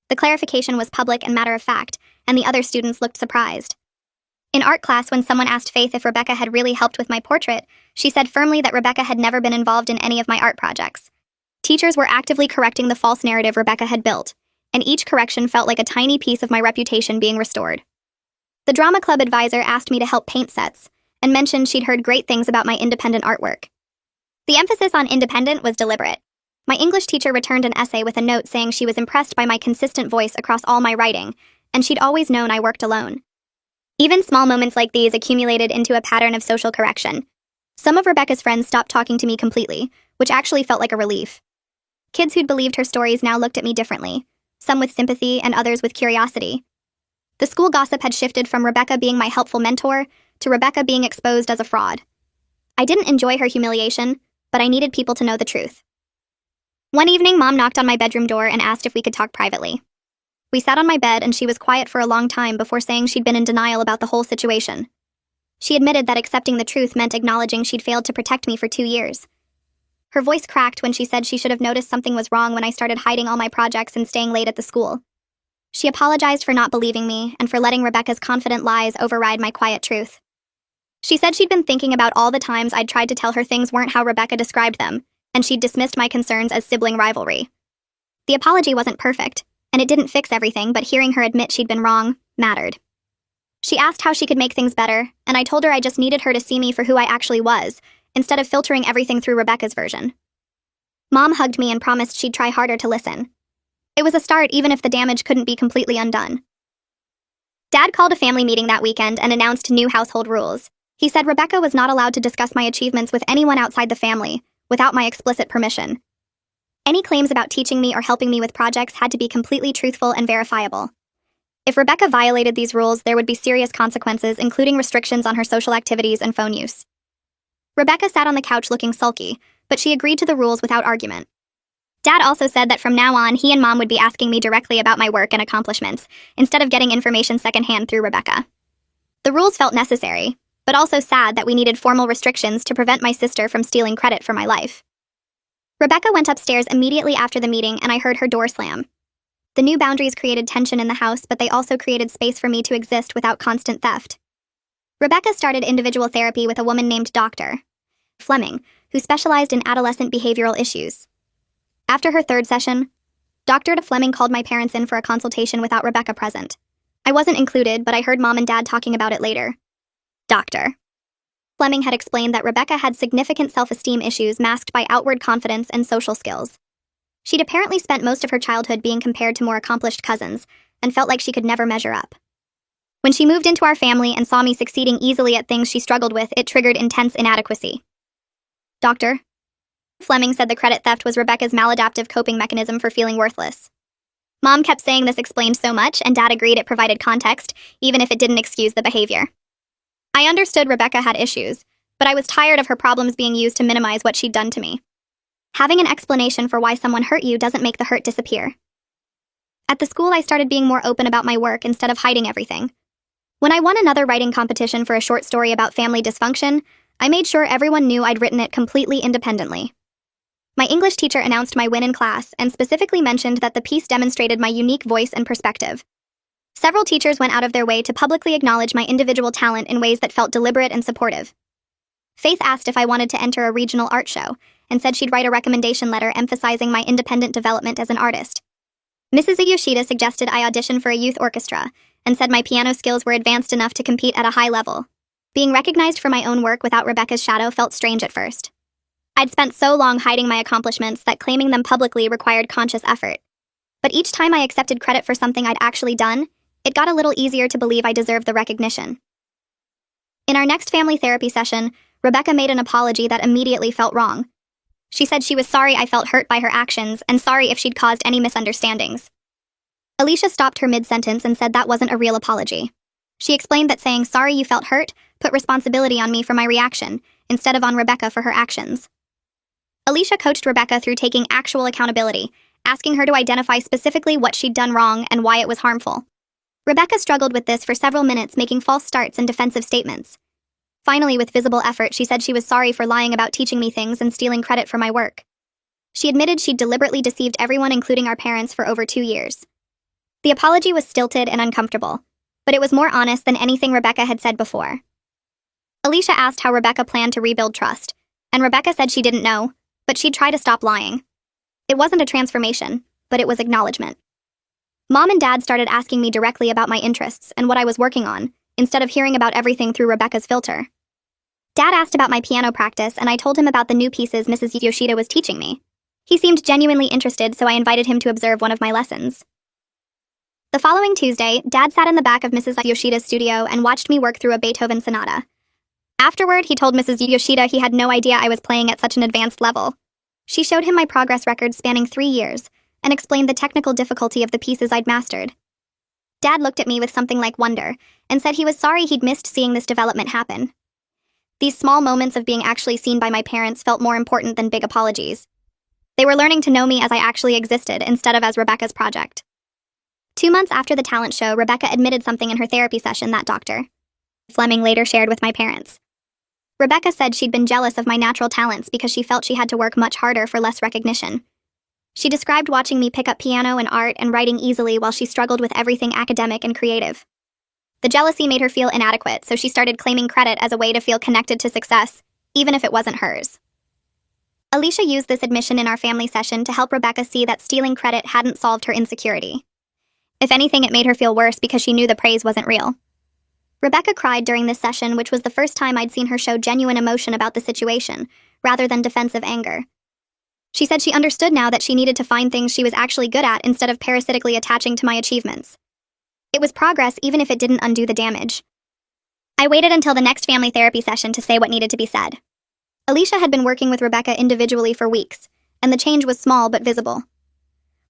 The clarification was public and matter-of-fact, and the other students looked surprised. In art class, when someone asked Faith if Rebecca had really helped with my portrait, she said firmly that Rebecca had never been involved in any of my art projects. Teachers were actively correcting the false narrative Rebecca had built, and each correction felt like a tiny piece of my reputation being restored. The drama club advisor asked me to help paint sets, and mentioned she'd heard great things about my independent artwork. The emphasis on independent was deliberate. My English teacher returned an essay with a note saying she was impressed by my consistent voice across all my writing, and she'd always known I worked alone. Even small moments like these accumulated into a pattern of social correction. Some of Rebecca's friends stopped talking to me completely, which actually felt like a relief. Kids who'd believed her stories now looked at me differently, some with sympathy and others with curiosity. The school gossip had shifted from Rebecca being my helpful mentor to Rebecca being exposed as a fraud. I didn't enjoy her humiliation, but I needed people to know the truth. One evening, Mom knocked on my bedroom door and asked if we could talk privately. We sat on my bed and she was quiet for a long time before saying she'd been in denial about the whole situation. She admitted that accepting the truth meant acknowledging she'd failed to protect me for 2 years. Her voice cracked when she said she should have noticed something was wrong when I started hiding all my projects and staying late at the school. She apologized for not believing me and for letting Rebecca's confident lies override my quiet truth. She said she'd been thinking about all the times I'd tried to tell her things weren't how Rebecca described them, and she'd dismissed my concerns as sibling rivalry. The apology wasn't perfect, and it didn't fix everything, but hearing her admit she'd been wrong mattered. She asked how she could make things better, and I told her I just needed her to see me for who I actually was, instead of filtering everything through Rebecca's version. Mom hugged me and promised she'd try harder to listen. It was a start, even if the damage couldn't be completely undone. Dad called a family meeting that weekend and announced new household rules. He said Rebecca was not allowed to discuss my achievements with anyone outside the family, without my explicit permission. Any claims about teaching me or helping me with projects had to be completely truthful and verifiable. If Rebecca violated these rules, there would be serious consequences, including restrictions on her social activities and phone use. Rebecca sat on the couch looking sulky, but she agreed to the rules without argument. Dad also said that from now on, he and Mom would be asking me directly about my work and accomplishments, instead of getting information secondhand through Rebecca. The rules felt necessary, but also sad that we needed formal restrictions to prevent my sister from stealing credit for my life. Rebecca went upstairs immediately after the meeting, and I heard her door slam. The new boundaries created tension in the house, but they also created space for me to exist without constant theft. Rebecca started individual therapy with a woman named Dr. Fleming, who specialized in adolescent behavioral issues. After her third session, Dr. Fleming called my parents in for a consultation without Rebecca present. I wasn't included, but I heard Mom and Dad talking about it later. Dr. Fleming had explained that Rebecca had significant self-esteem issues masked by outward confidence and social skills. She'd apparently spent most of her childhood being compared to more accomplished cousins, and felt like she could never measure up. When she moved into our family and saw me succeeding easily at things she struggled with, it triggered intense inadequacy. Dr. Fleming said the credit theft was Rebecca's maladaptive coping mechanism for feeling worthless. Mom kept saying this explained so much, and Dad agreed it provided context, even if it didn't excuse the behavior. I understood Rebecca had issues, but I was tired of her problems being used to minimize what she'd done to me. Having an explanation for why someone hurt you doesn't make the hurt disappear. At the school, I started being more open about my work instead of hiding everything. When I won another writing competition for a short story about family dysfunction, I made sure everyone knew I'd written it completely independently. My English teacher announced my win in class and specifically mentioned that the piece demonstrated my unique voice and perspective. Several teachers went out of their way to publicly acknowledge my individual talent in ways that felt deliberate and supportive. Faith asked if I wanted to enter a regional art show and said she'd write a recommendation letter emphasizing my independent development as an artist. Mrs. Yoshida suggested I audition for a youth orchestra and said my piano skills were advanced enough to compete at a high level. Being recognized for my own work without Rebecca's shadow felt strange at first. I'd spent so long hiding my accomplishments that claiming them publicly required conscious effort. But each time I accepted credit for something I'd actually done, it got a little easier to believe I deserved the recognition. In our next family therapy session, Rebecca made an apology that immediately felt wrong. She said she was sorry I felt hurt by her actions and sorry if she'd caused any misunderstandings. Alicia stopped her mid-sentence and said that wasn't a real apology. She explained that saying sorry you felt hurt put responsibility on me for my reaction, instead of on Rebecca for her actions. Alicia coached Rebecca through taking actual accountability, asking her to identify specifically what she'd done wrong and why it was harmful. Rebecca struggled with this for several minutes, making false starts and defensive statements. Finally, with visible effort, she said she was sorry for lying about teaching me things and stealing credit for my work. She admitted she'd deliberately deceived everyone, including our parents, for over 2 years. The apology was stilted and uncomfortable, but it was more honest than anything Rebecca had said before. Alicia asked how Rebecca planned to rebuild trust, and Rebecca said she didn't know, but she'd try to stop lying. It wasn't a transformation, but it was acknowledgement. Mom and Dad started asking me directly about my interests and what I was working on, instead of hearing about everything through Rebecca's filter. Dad asked about my piano practice, and I told him about the new pieces Mrs. Yoshida was teaching me. He seemed genuinely interested, so I invited him to observe one of my lessons. The following Tuesday, Dad sat in the back of Mrs. Yoshida's studio and watched me work through a Beethoven sonata. Afterward, he told Mrs. Yoshida he had no idea I was playing at such an advanced level. She showed him my progress records spanning 3 years and explained the technical difficulty of the pieces I'd mastered. Dad looked at me with something like wonder and said he was sorry he'd missed seeing this development happen. These small moments of being actually seen by my parents felt more important than big apologies. They were learning to know me as I actually existed instead of as Rebecca's project. 2 months after the talent show, Rebecca admitted something in her therapy session that Dr. Fleming later shared with my parents. Rebecca said she'd been jealous of my natural talents because she felt she had to work much harder for less recognition. She described watching me pick up piano and art and writing easily while she struggled with everything academic and creative. The jealousy made her feel inadequate, so she started claiming credit as a way to feel connected to success, even if it wasn't hers. Alicia used this admission in our family session to help Rebecca see that stealing credit hadn't solved her insecurity. If anything, it made her feel worse because she knew the praise wasn't real. Rebecca cried during this session, which was the first time I'd seen her show genuine emotion about the situation, rather than defensive anger. She said she understood now that she needed to find things she was actually good at instead of parasitically attaching to my achievements. It was progress even if it didn't undo the damage. I waited until the next family therapy session to say what needed to be said. Alicia had been working with Rebecca individually for weeks, and the change was small but visible.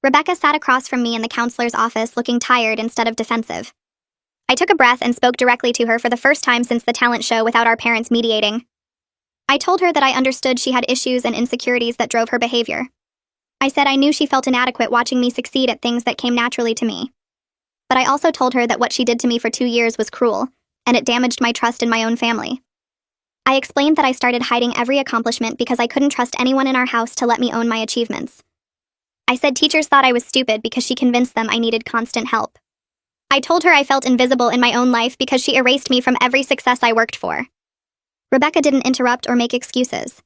Rebecca sat across from me in the counselor's office looking tired instead of defensive. I took a breath and spoke directly to her for the first time since the talent show without our parents mediating. I told her that I understood she had issues and insecurities that drove her behavior. I said I knew she felt inadequate watching me succeed at things that came naturally to me. But I also told her that what she did to me for 2 years was cruel, and it damaged my trust in my own family. I explained that I started hiding every accomplishment because I couldn't trust anyone in our house to let me own my achievements. I said teachers thought I was stupid because she convinced them I needed constant help. I told her I felt invisible in my own life because she erased me from every success I worked for. Rebecca didn't interrupt or make excuses.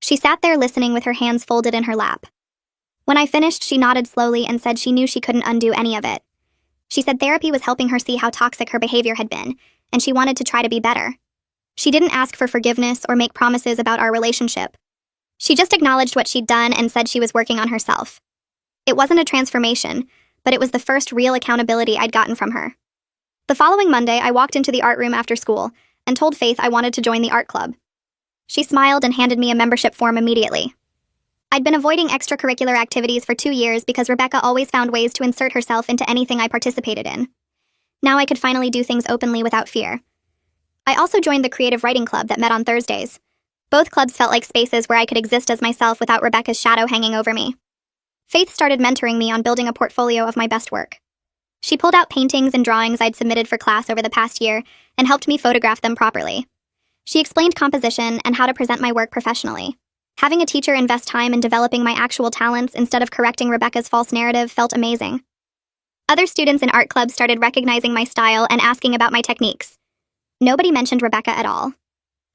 She sat there listening with her hands folded in her lap. When I finished, she nodded slowly and said she knew she couldn't undo any of it. She said therapy was helping her see how toxic her behavior had been, and she wanted to try to be better. She didn't ask for forgiveness or make promises about our relationship. She just acknowledged what she'd done and said she was working on herself. It wasn't a transformation, but it was the first real accountability I'd gotten from her. The following Monday, I walked into the art room after school and told Faith I wanted to join the art club. She smiled and handed me a membership form immediately. I'd been avoiding extracurricular activities for 2 years because Rebecca always found ways to insert herself into anything I participated in. Now I could finally do things openly without fear. I also joined the creative writing club that met on Thursdays. Both clubs felt like spaces where I could exist as myself without Rebecca's shadow hanging over me. Faith started mentoring me on building a portfolio of my best work. She pulled out paintings and drawings I'd submitted for class over the past year and helped me photograph them properly. She explained composition and how to present my work professionally. Having a teacher invest time in developing my actual talents instead of correcting Rebecca's false narrative felt amazing. Other students in art clubs started recognizing my style and asking about my techniques. Nobody mentioned Rebecca at all.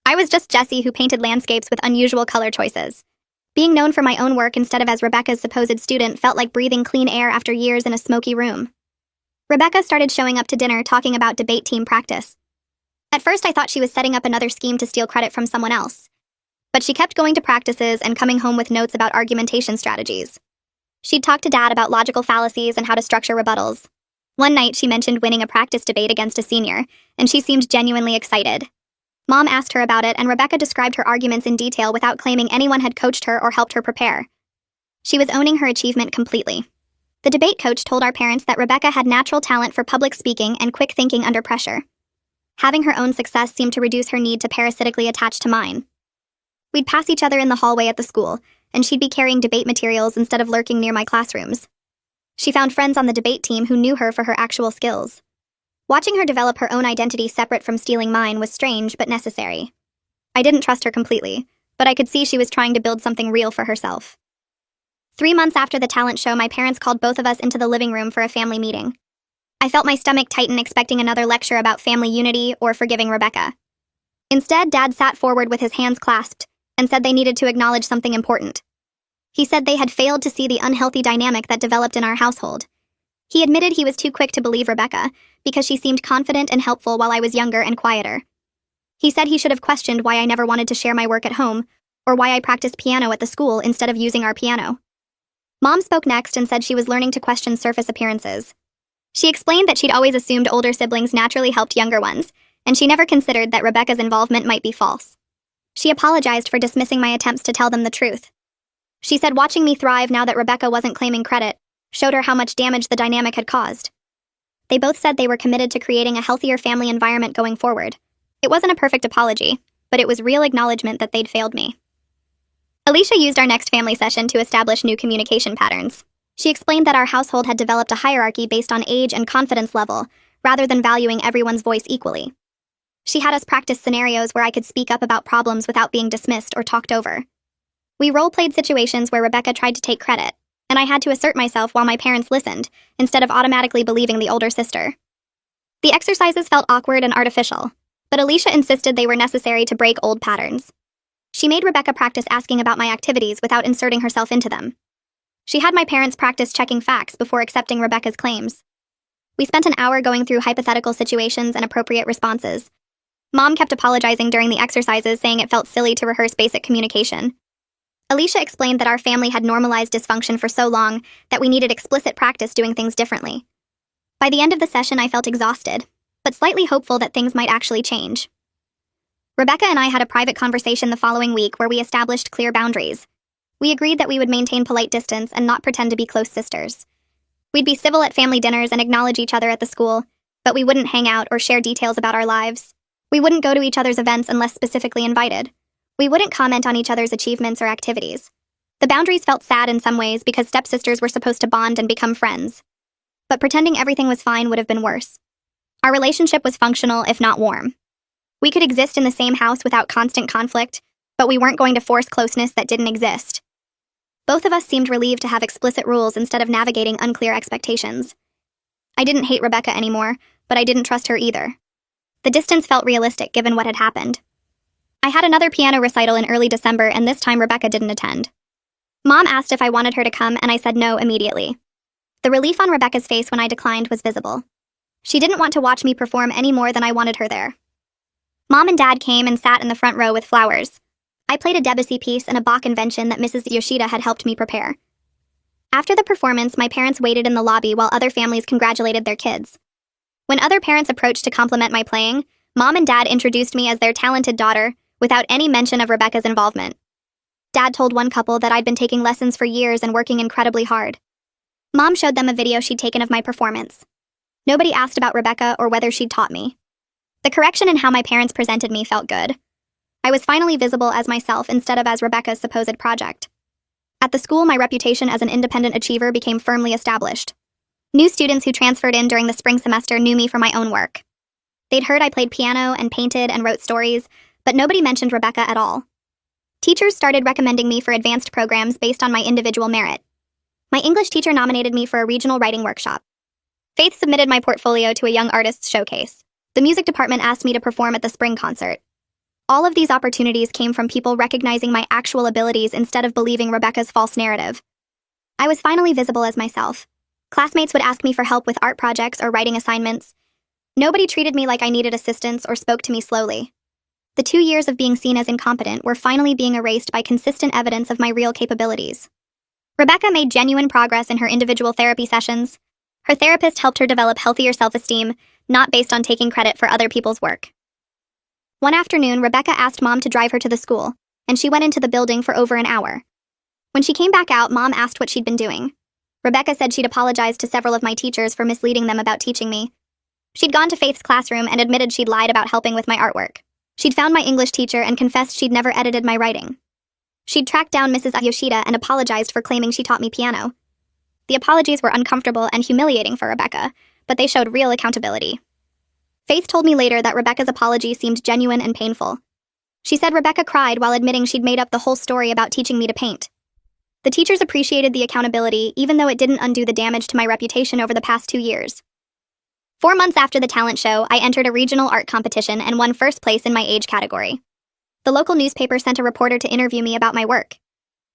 I was just Jessie who painted landscapes with unusual color choices. Being known for my own work instead of as Rebecca's supposed student felt like breathing clean air after years in a smoky room. Rebecca started showing up to dinner talking about debate team practice. At first I thought she was setting up another scheme to steal credit from someone else. But she kept going to practices and coming home with notes about argumentation strategies. She'd talk to Dad about logical fallacies and how to structure rebuttals. One night she mentioned winning a practice debate against a senior, and she seemed genuinely excited. Mom asked her about it, and Rebecca described her arguments in detail without claiming anyone had coached her or helped her prepare. She was owning her achievement completely. The debate coach told our parents that Rebecca had natural talent for public speaking and quick thinking under pressure. Having her own success seemed to reduce her need to parasitically attach to mine. We'd pass each other in the hallway at the school, and she'd be carrying debate materials instead of lurking near my classrooms. She found friends on the debate team who knew her for her actual skills. Watching her develop her own identity separate from stealing mine was strange but necessary. I didn't trust her completely, but I could see she was trying to build something real for herself. 3 months after the talent show, my parents called both of us into the living room for a family meeting. I felt my stomach tighten, expecting another lecture about family unity or forgiving Rebecca. Instead, Dad sat forward with his hands clasped and said they needed to acknowledge something important. He said they had failed to see the unhealthy dynamic that developed in our household. He admitted he was too quick to believe Rebecca because she seemed confident and helpful while I was younger and quieter. He said he should have questioned why I never wanted to share my work at home or why I practiced piano at the school instead of using our piano. Mom spoke next and said she was learning to question surface appearances. She explained that she'd always assumed older siblings naturally helped younger ones, and she never considered that Rebecca's involvement might be false. She apologized for dismissing my attempts to tell them the truth. She said watching me thrive now that Rebecca wasn't claiming credit showed her how much damage the dynamic had caused. They both said they were committed to creating a healthier family environment going forward. It wasn't a perfect apology, but it was real acknowledgement that they'd failed me. Alicia used our next family session to establish new communication patterns. She explained that our household had developed a hierarchy based on age and confidence level, rather than valuing everyone's voice equally. She had us practice scenarios where I could speak up about problems without being dismissed or talked over. We role-played situations where Rebecca tried to take credit, and I had to assert myself while my parents listened, instead of automatically believing the older sister. The exercises felt awkward and artificial, but Alicia insisted they were necessary to break old patterns. She made Rebecca practice asking about my activities without inserting herself into them. She had my parents practice checking facts before accepting Rebecca's claims. We spent an hour going through hypothetical situations and appropriate responses. Mom kept apologizing during the exercises, saying it felt silly to rehearse basic communication. Alicia explained that our family had normalized dysfunction for so long that we needed explicit practice doing things differently. By the end of the session, I felt exhausted, but slightly hopeful that things might actually change. Rebecca and I had a private conversation the following week where we established clear boundaries. We agreed that we would maintain polite distance and not pretend to be close sisters. We'd be civil at family dinners and acknowledge each other at the school, but we wouldn't hang out or share details about our lives. We wouldn't go to each other's events unless specifically invited. We wouldn't comment on each other's achievements or activities. The boundaries felt sad in some ways because stepsisters were supposed to bond and become friends. But pretending everything was fine would have been worse. Our relationship was functional, if not warm. We could exist in the same house without constant conflict, but we weren't going to force closeness that didn't exist. Both of us seemed relieved to have explicit rules instead of navigating unclear expectations. I didn't hate Rebecca anymore, but I didn't trust her either. The distance felt realistic given what had happened. I had another piano recital in early December, and this time Rebecca didn't attend. Mom asked if I wanted her to come, and I said no immediately. The relief on Rebecca's face when I declined was visible. She didn't want to watch me perform any more than I wanted her there. Mom and Dad came and sat in the front row with flowers. I played a Debussy piece and a Bach invention that Mrs. Yoshida had helped me prepare. After the performance, my parents waited in the lobby while other families congratulated their kids. When other parents approached to compliment my playing, Mom and Dad introduced me as their talented daughter, without any mention of Rebecca's involvement. Dad told one couple that I'd been taking lessons for years and working incredibly hard. Mom showed them a video she'd taken of my performance. Nobody asked about Rebecca or whether she'd taught me. The correction in how my parents presented me felt good. I was finally visible as myself instead of as Rebecca's supposed project. At the school, my reputation as an independent achiever became firmly established. New students who transferred in during the spring semester knew me for my own work. They'd heard I played piano and painted and wrote stories, but nobody mentioned Rebecca at all. Teachers started recommending me for advanced programs based on my individual merit. My English teacher nominated me for a regional writing workshop. Faith submitted my portfolio to a young artists showcase. The music department asked me to perform at the spring concert. All of these opportunities came from people recognizing my actual abilities instead of believing Rebecca's false narrative. I was finally visible as myself. Classmates would ask me for help with art projects or writing assignments. Nobody treated me like I needed assistance or spoke to me slowly. The 2 years of being seen as incompetent were finally being erased by consistent evidence of my real capabilities. Rebecca made genuine progress in her individual therapy sessions. Her therapist helped her develop healthier self-esteem, not based on taking credit for other people's work. One afternoon, Rebecca asked Mom to drive her to the school, and she went into the building for over an hour. When she came back out, Mom asked what she'd been doing. Rebecca said she'd apologized to several of my teachers for misleading them about teaching me. She'd gone to Faith's classroom and admitted she'd lied about helping with my artwork. She'd found my English teacher and confessed she'd never edited my writing. She'd tracked down Mrs. Yoshida and apologized for claiming she taught me piano. The apologies were uncomfortable and humiliating for Rebecca, but they showed real accountability. Faith told me later that Rebecca's apology seemed genuine and painful. She said Rebecca cried while admitting she'd made up the whole story about teaching me to paint. The teachers appreciated the accountability, even though it didn't undo the damage to my reputation over the past 2 years. 4 months after the talent show, I entered a regional art competition and won first place in my age category. The local newspaper sent a reporter to interview me about my work.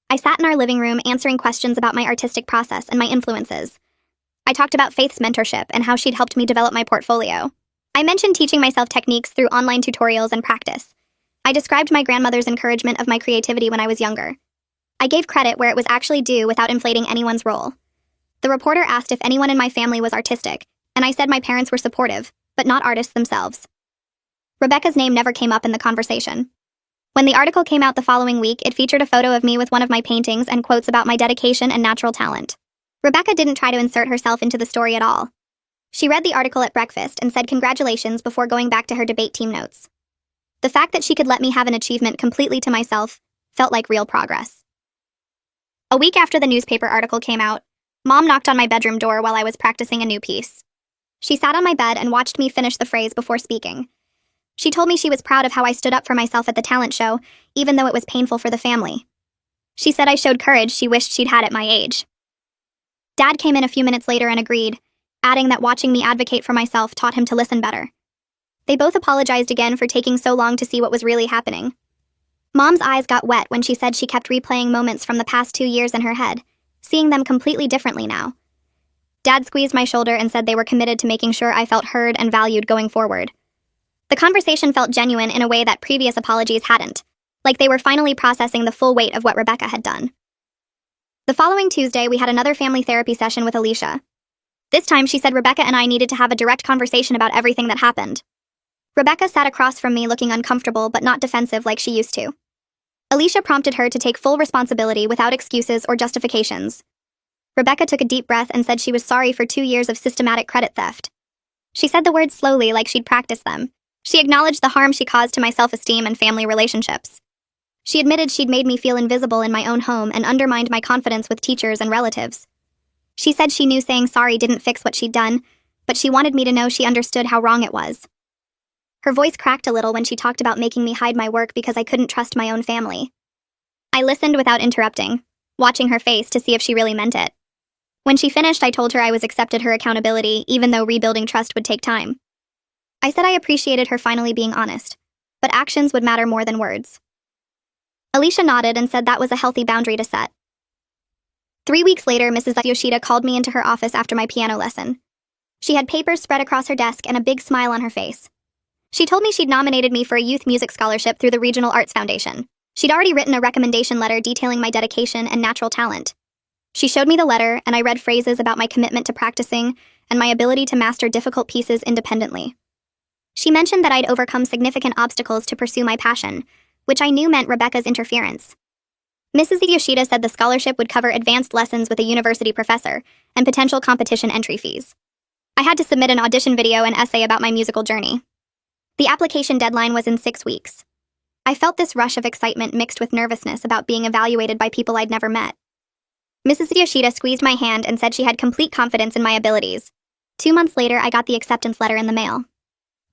I sat in our living room answering questions about my artistic process and my influences. I talked about Faith's mentorship and how she'd helped me develop my portfolio. I mentioned teaching myself techniques through online tutorials and practice. I described my grandmother's encouragement of my creativity when I was younger. I gave credit where it was actually due without inflating anyone's role. The reporter asked if anyone in my family was artistic, and I said my parents were supportive, but not artists themselves. Rebecca's name never came up in the conversation. When the article came out the following week, it featured a photo of me with one of my paintings and quotes about my dedication and natural talent. Rebecca didn't try to insert herself into the story at all. She read the article at breakfast and said congratulations before going back to her debate team notes. The fact that she could let me have an achievement completely to myself felt like real progress. A week after the newspaper article came out, Mom knocked on my bedroom door while I was practicing a new piece. She sat on my bed and watched me finish the phrase before speaking. She told me she was proud of how I stood up for myself at the talent show, even though it was painful for the family. She said I showed courage she wished she'd had at my age. Dad came in a few minutes later and agreed, adding that watching me advocate for myself taught him to listen better. They both apologized again for taking so long to see what was really happening. Mom's eyes got wet when she said she kept replaying moments from the past 2 years in her head, seeing them completely differently now. Dad squeezed my shoulder and said they were committed to making sure I felt heard and valued going forward. The conversation felt genuine in a way that previous apologies hadn't, like they were finally processing the full weight of what Rebecca had done. The following Tuesday, we had another family therapy session with Alicia. This time, she said Rebecca and I needed to have a direct conversation about everything that happened. Rebecca sat across from me looking uncomfortable but not defensive like she used to. Alicia prompted her to take full responsibility without excuses or justifications. Rebecca took a deep breath and said she was sorry for 2 years of systematic credit theft. She said the words slowly like she'd practiced them. She acknowledged the harm she caused to my self-esteem and family relationships. She admitted she'd made me feel invisible in my own home and undermined my confidence with teachers and relatives. She said she knew saying sorry didn't fix what she'd done, but she wanted me to know she understood how wrong it was. Her voice cracked a little when she talked about making me hide my work because I couldn't trust my own family. I listened without interrupting, watching her face to see if she really meant it. When she finished, I told her I was accepted her accountability, even though rebuilding trust would take time. I said I appreciated her finally being honest, but actions would matter more than words. Alicia nodded and said that was a healthy boundary to set. 3 weeks later, Mrs. Yoshida called me into her office after my piano lesson. She had papers spread across her desk and a big smile on her face. She told me she'd nominated me for a youth music scholarship through the Regional Arts Foundation. She'd already written a recommendation letter detailing my dedication and natural talent. She showed me the letter, and I read phrases about my commitment to practicing and my ability to master difficult pieces independently. She mentioned that I'd overcome significant obstacles to pursue my passion, which I knew meant Rebecca's interference. Mrs. Yoshida said the scholarship would cover advanced lessons with a university professor and potential competition entry fees. I had to submit an audition video and essay about my musical journey. The application deadline was in 6 weeks. I felt this rush of excitement mixed with nervousness about being evaluated by people I'd never met. Mrs. Yoshida squeezed my hand and said she had complete confidence in my abilities. 2 months later, I got the acceptance letter in the mail.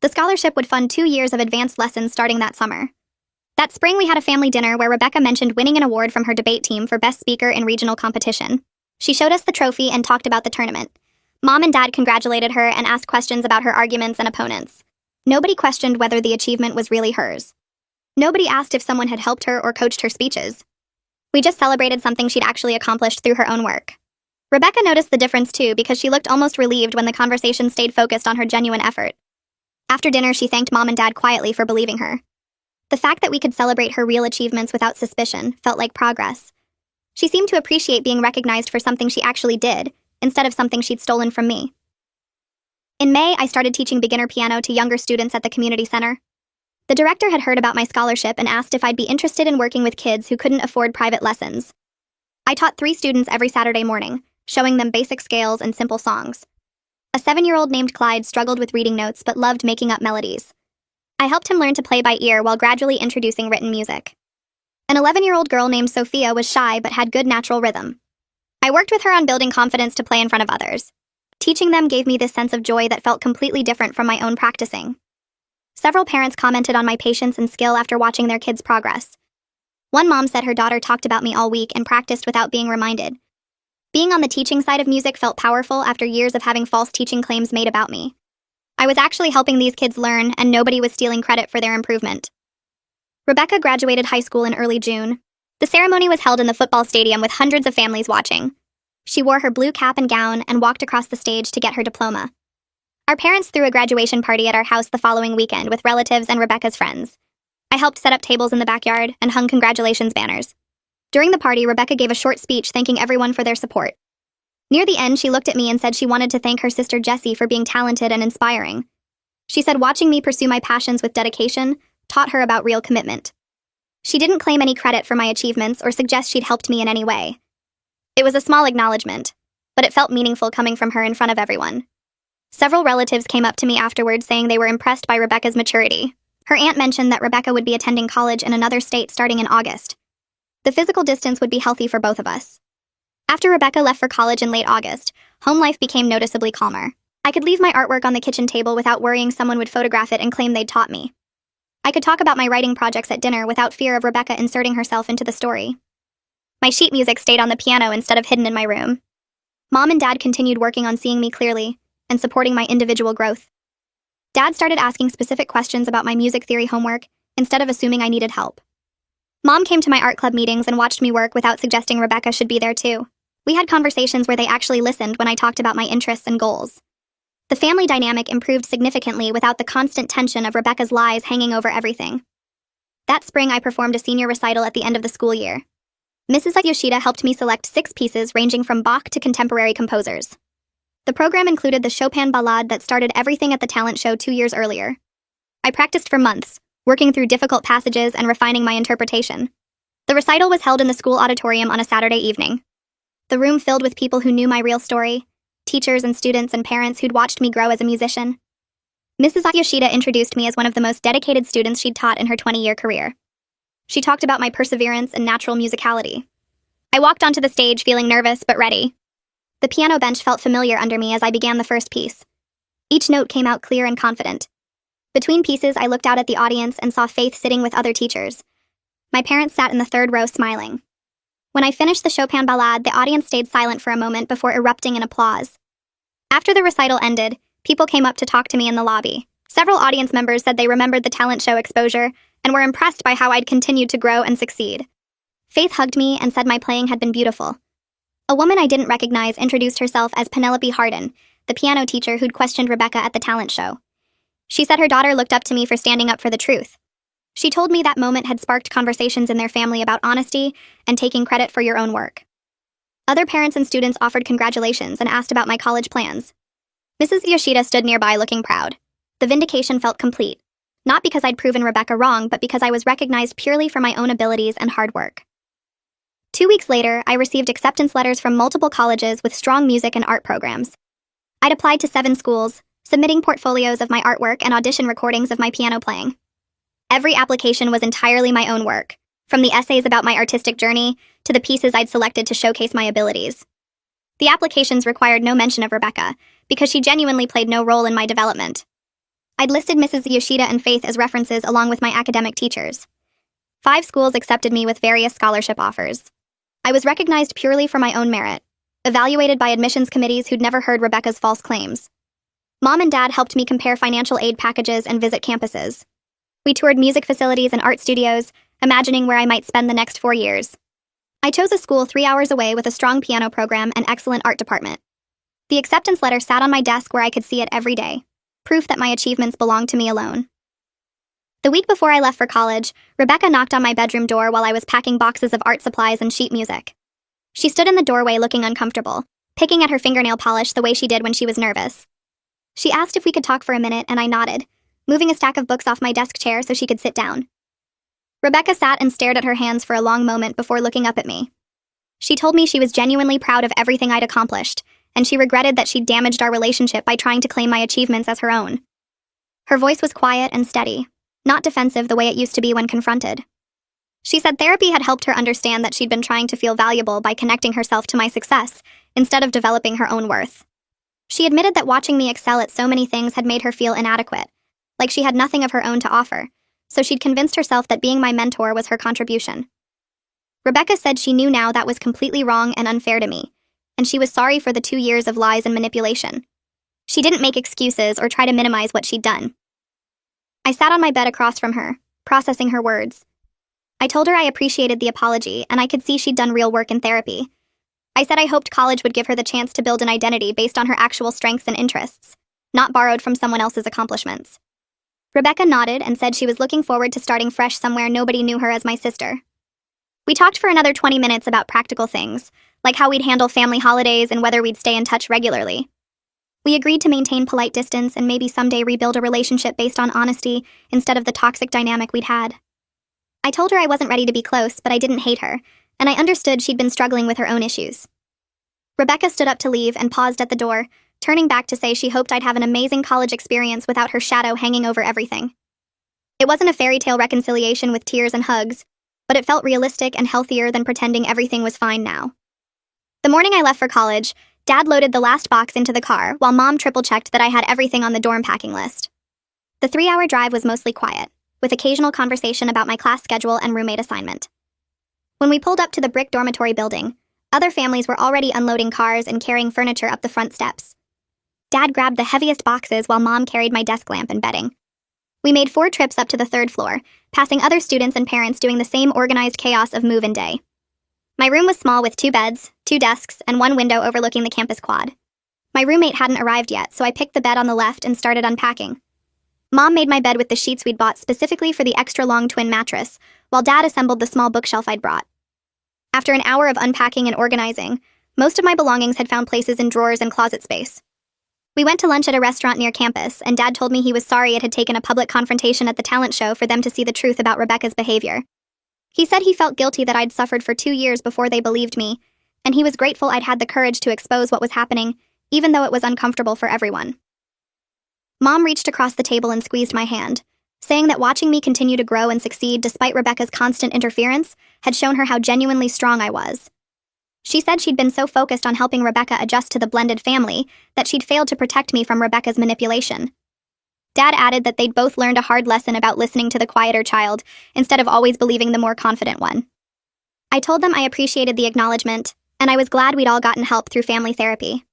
The scholarship would fund 2 years of advanced lessons starting that summer. That spring, we had a family dinner where Rebecca mentioned winning an award from her debate team for Best Speaker in regional competition. She showed us the trophy and talked about the tournament. Mom and Dad congratulated her and asked questions about her arguments and opponents. Nobody questioned whether the achievement was really hers. Nobody asked if someone had helped her or coached her speeches. We just celebrated something she'd actually accomplished through her own work. Rebecca noticed the difference too because she looked almost relieved when the conversation stayed focused on her genuine effort. After dinner, she thanked Mom and Dad quietly for believing her. The fact that we could celebrate her real achievements without suspicion felt like progress. She seemed to appreciate being recognized for something she actually did, instead of something she'd stolen from me. In May, I started teaching beginner piano to younger students at the community center. The director had heard about my scholarship and asked if I'd be interested in working with kids who couldn't afford private lessons. I taught 3 students every Saturday morning, showing them basic scales and simple songs. A 7-year-old named Clyde struggled with reading notes but loved making up melodies. I helped him learn to play by ear while gradually introducing written music. An 11-year-old girl named Sophia was shy but had good natural rhythm. I worked with her on building confidence to play in front of others. Teaching them gave me this sense of joy that felt completely different from my own practicing. Several parents commented on my patience and skill after watching their kids' progress. One mom said her daughter talked about me all week and practiced without being reminded. Being on the teaching side of music felt powerful after years of having false teaching claims made about me. I was actually helping these kids learn, and nobody was stealing credit for their improvement. Rebecca graduated high school in early June. The ceremony was held in the football stadium with hundreds of families watching. She wore her blue cap and gown and walked across the stage to get her diploma. Our parents threw a graduation party at our house the following weekend with relatives and Rebecca's friends. I helped set up tables in the backyard and hung congratulations banners. During the party, Rebecca gave a short speech thanking everyone for their support. Near the end, she looked at me and said she wanted to thank her sister Jessie for being talented and inspiring. She said watching me pursue my passions with dedication taught her about real commitment. She didn't claim any credit for my achievements or suggest she'd helped me in any way. It was a small acknowledgement, but it felt meaningful coming from her in front of everyone. Several relatives came up to me afterwards saying they were impressed by Rebecca's maturity. Her aunt mentioned that Rebecca would be attending college in another state starting in August. The physical distance would be healthy for both of us. After Rebecca left for college in late August, home life became noticeably calmer. I could leave my artwork on the kitchen table without worrying someone would photograph it and claim they'd taught me. I could talk about my writing projects at dinner without fear of Rebecca inserting herself into the story. My sheet music stayed on the piano instead of hidden in my room. Mom and Dad continued working on seeing me clearly and supporting my individual growth. Dad started asking specific questions about my music theory homework instead of assuming I needed help. Mom came to my art club meetings and watched me work without suggesting Rebecca should be there too. We had conversations where they actually listened when I talked about my interests and goals. The family dynamic improved significantly without the constant tension of Rebecca's lies hanging over everything. That spring, I performed a senior recital at the end of the school year. Mrs. Yoshida helped me select 6 pieces ranging from Bach to contemporary composers. The program included the Chopin Ballade that started everything at the talent show 2 years earlier. I practiced for months, working through difficult passages and refining my interpretation. The recital was held in the school auditorium on a Saturday evening. The room filled with people who knew my real story, teachers and students and parents who'd watched me grow as a musician. Mrs. Yoshida introduced me as one of the most dedicated students she'd taught in her 20-year career. She talked about my perseverance and natural musicality. I walked onto the stage feeling nervous but ready. The piano bench felt familiar under me as I began the first piece. Each note came out clear and confident. Between pieces, I looked out at the audience and saw Faith sitting with other teachers. My parents sat in the 3rd row smiling. When I finished the Chopin Ballade, the audience stayed silent for a moment before erupting in applause. After the recital ended, people came up to talk to me in the lobby. Several audience members said they remembered the talent show exposure and were impressed by how I'd continued to grow and succeed. Faith hugged me and said my playing had been beautiful. A woman I didn't recognize introduced herself as Penelope Harden, the piano teacher who'd questioned Rebecca at the talent show. She said her daughter looked up to me for standing up for the truth. She told me that moment had sparked conversations in their family about honesty and taking credit for your own work. Other parents and students offered congratulations and asked about my college plans. Mrs. Yoshida stood nearby looking proud. The vindication felt complete, not because I'd proven Rebecca wrong, but because I was recognized purely for my own abilities and hard work. 2 weeks later, I received acceptance letters from multiple colleges with strong music and art programs. I'd applied to 7 schools, submitting portfolios of my artwork and audition recordings of my piano playing. Every application was entirely my own work, from the essays about my artistic journey to the pieces I'd selected to showcase my abilities. The applications required no mention of Rebecca, because she genuinely played no role in my development. I'd listed Mrs. Yoshida and Faith as references along with my academic teachers. 5 schools accepted me with various scholarship offers. I was recognized purely for my own merit, evaluated by admissions committees who'd never heard Rebecca's false claims. Mom and Dad helped me compare financial aid packages and visit campuses. We toured music facilities and art studios, imagining where I might spend the next 4 years. I chose a school 3 hours away with a strong piano program and excellent art department. The acceptance letter sat on my desk where I could see it every day, proof that my achievements belonged to me alone. The week before I left for college, Rebecca knocked on my bedroom door while I was packing boxes of art supplies and sheet music. She stood in the doorway looking uncomfortable, picking at her fingernail polish the way she did when she was nervous. She asked if we could talk for a minute, and I nodded, moving a stack of books off my desk chair so she could sit down. Rebecca sat and stared at her hands for a long moment before looking up at me. She told me she was genuinely proud of everything I'd accomplished, and she regretted that she'd damaged our relationship by trying to claim my achievements as her own. Her voice was quiet and steady, not defensive the way it used to be when confronted. She said therapy had helped her understand that she'd been trying to feel valuable by connecting herself to my success, instead of developing her own worth. She admitted that watching me excel at so many things had made her feel inadequate, like she had nothing of her own to offer, so she'd convinced herself that being my mentor was her contribution. Rebecca said she knew now that was completely wrong and unfair to me, and she was sorry for the 2 years of lies and manipulation. She didn't make excuses or try to minimize what she'd done. I sat on my bed across from her, processing her words. I told her I appreciated the apology, and I could see she'd done real work in therapy. I said I hoped college would give her the chance to build an identity based on her actual strengths and interests, not borrowed from someone else's accomplishments. Rebecca nodded and said she was looking forward to starting fresh somewhere nobody knew her as my sister. We talked for another 20 minutes about practical things, like how we'd handle family holidays and whether we'd stay in touch regularly. We agreed to maintain polite distance and maybe someday rebuild a relationship based on honesty instead of the toxic dynamic we'd had. I told her I wasn't ready to be close, but I didn't hate her, and I understood she'd been struggling with her own issues. Rebecca stood up to leave and paused at the door, turning back to say she hoped I'd have an amazing college experience without her shadow hanging over everything. It wasn't a fairy tale reconciliation with tears and hugs, but it felt realistic and healthier than pretending everything was fine now. The morning I left for college, Dad loaded the last box into the car while Mom triple-checked that I had everything on the dorm packing list. The 3-hour drive was mostly quiet, with occasional conversation about my class schedule and roommate assignment. When we pulled up to the brick dormitory building, other families were already unloading cars and carrying furniture up the front steps. Dad grabbed the heaviest boxes while Mom carried my desk lamp and bedding. We made 4 trips up to the 3rd floor, passing other students and parents doing the same organized chaos of move-in day. My room was small with 2 beds, 2 desks, and 1 window overlooking the campus quad. My roommate hadn't arrived yet, so I picked the bed on the left and started unpacking. Mom made my bed with the sheets we'd bought specifically for the extra-long twin mattress, while Dad assembled the small bookshelf I'd brought. After an hour of unpacking and organizing, most of my belongings had found places in drawers and closet space. We went to lunch at a restaurant near campus, and Dad told me he was sorry it had taken a public confrontation at the talent show for them to see the truth about Rebecca's behavior. He said he felt guilty that I'd suffered for 2 years before they believed me, and he was grateful I'd had the courage to expose what was happening, even though it was uncomfortable for everyone. Mom reached across the table and squeezed my hand, saying that watching me continue to grow and succeed despite Rebecca's constant interference had shown her how genuinely strong I was. She said she'd been so focused on helping Rebecca adjust to the blended family that she'd failed to protect me from Rebecca's manipulation. Dad added that they'd both learned a hard lesson about listening to the quieter child instead of always believing the more confident one. I told them I appreciated the acknowledgement, and I was glad we'd all gotten help through family therapy.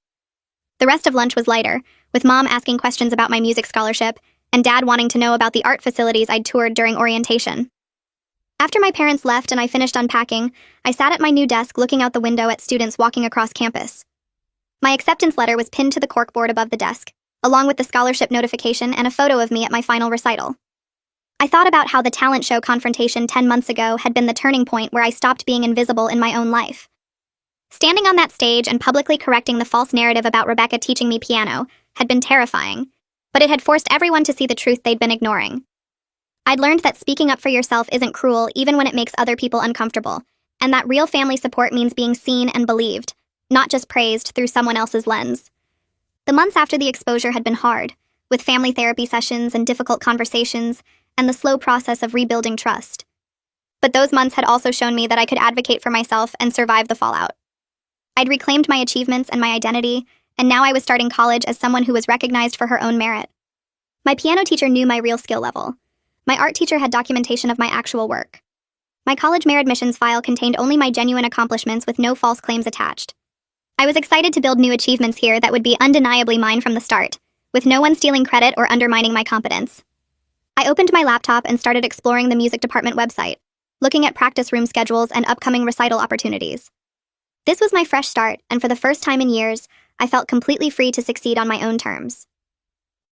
The rest of lunch was lighter, with Mom asking questions about my music scholarship and Dad wanting to know about the art facilities I'd toured during orientation. After my parents left and I finished unpacking, I sat at my new desk looking out the window at students walking across campus. My acceptance letter was pinned to the corkboard above the desk, along with the scholarship notification and a photo of me at my final recital. I thought about how the talent show confrontation 10 months ago had been the turning point where I stopped being invisible in my own life. Standing on that stage and publicly correcting the false narrative about Rebecca teaching me piano had been terrifying, but it had forced everyone to see the truth they'd been ignoring. I'd learned that speaking up for yourself isn't cruel even when it makes other people uncomfortable, and that real family support means being seen and believed, not just praised through someone else's lens. The months after the exposure had been hard, with family therapy sessions and difficult conversations, and the slow process of rebuilding trust. But those months had also shown me that I could advocate for myself and survive the fallout. I'd reclaimed my achievements and my identity, and now I was starting college as someone who was recognized for her own merit. My piano teacher knew my real skill level. My art teacher had documentation of my actual work. My college merit admissions file contained only my genuine accomplishments with no false claims attached. I was excited to build new achievements here that would be undeniably mine from the start, with no one stealing credit or undermining my competence. I opened my laptop and started exploring the music department website, looking at practice room schedules and upcoming recital opportunities. This was my fresh start, and for the first time in years, I felt completely free to succeed on my own terms.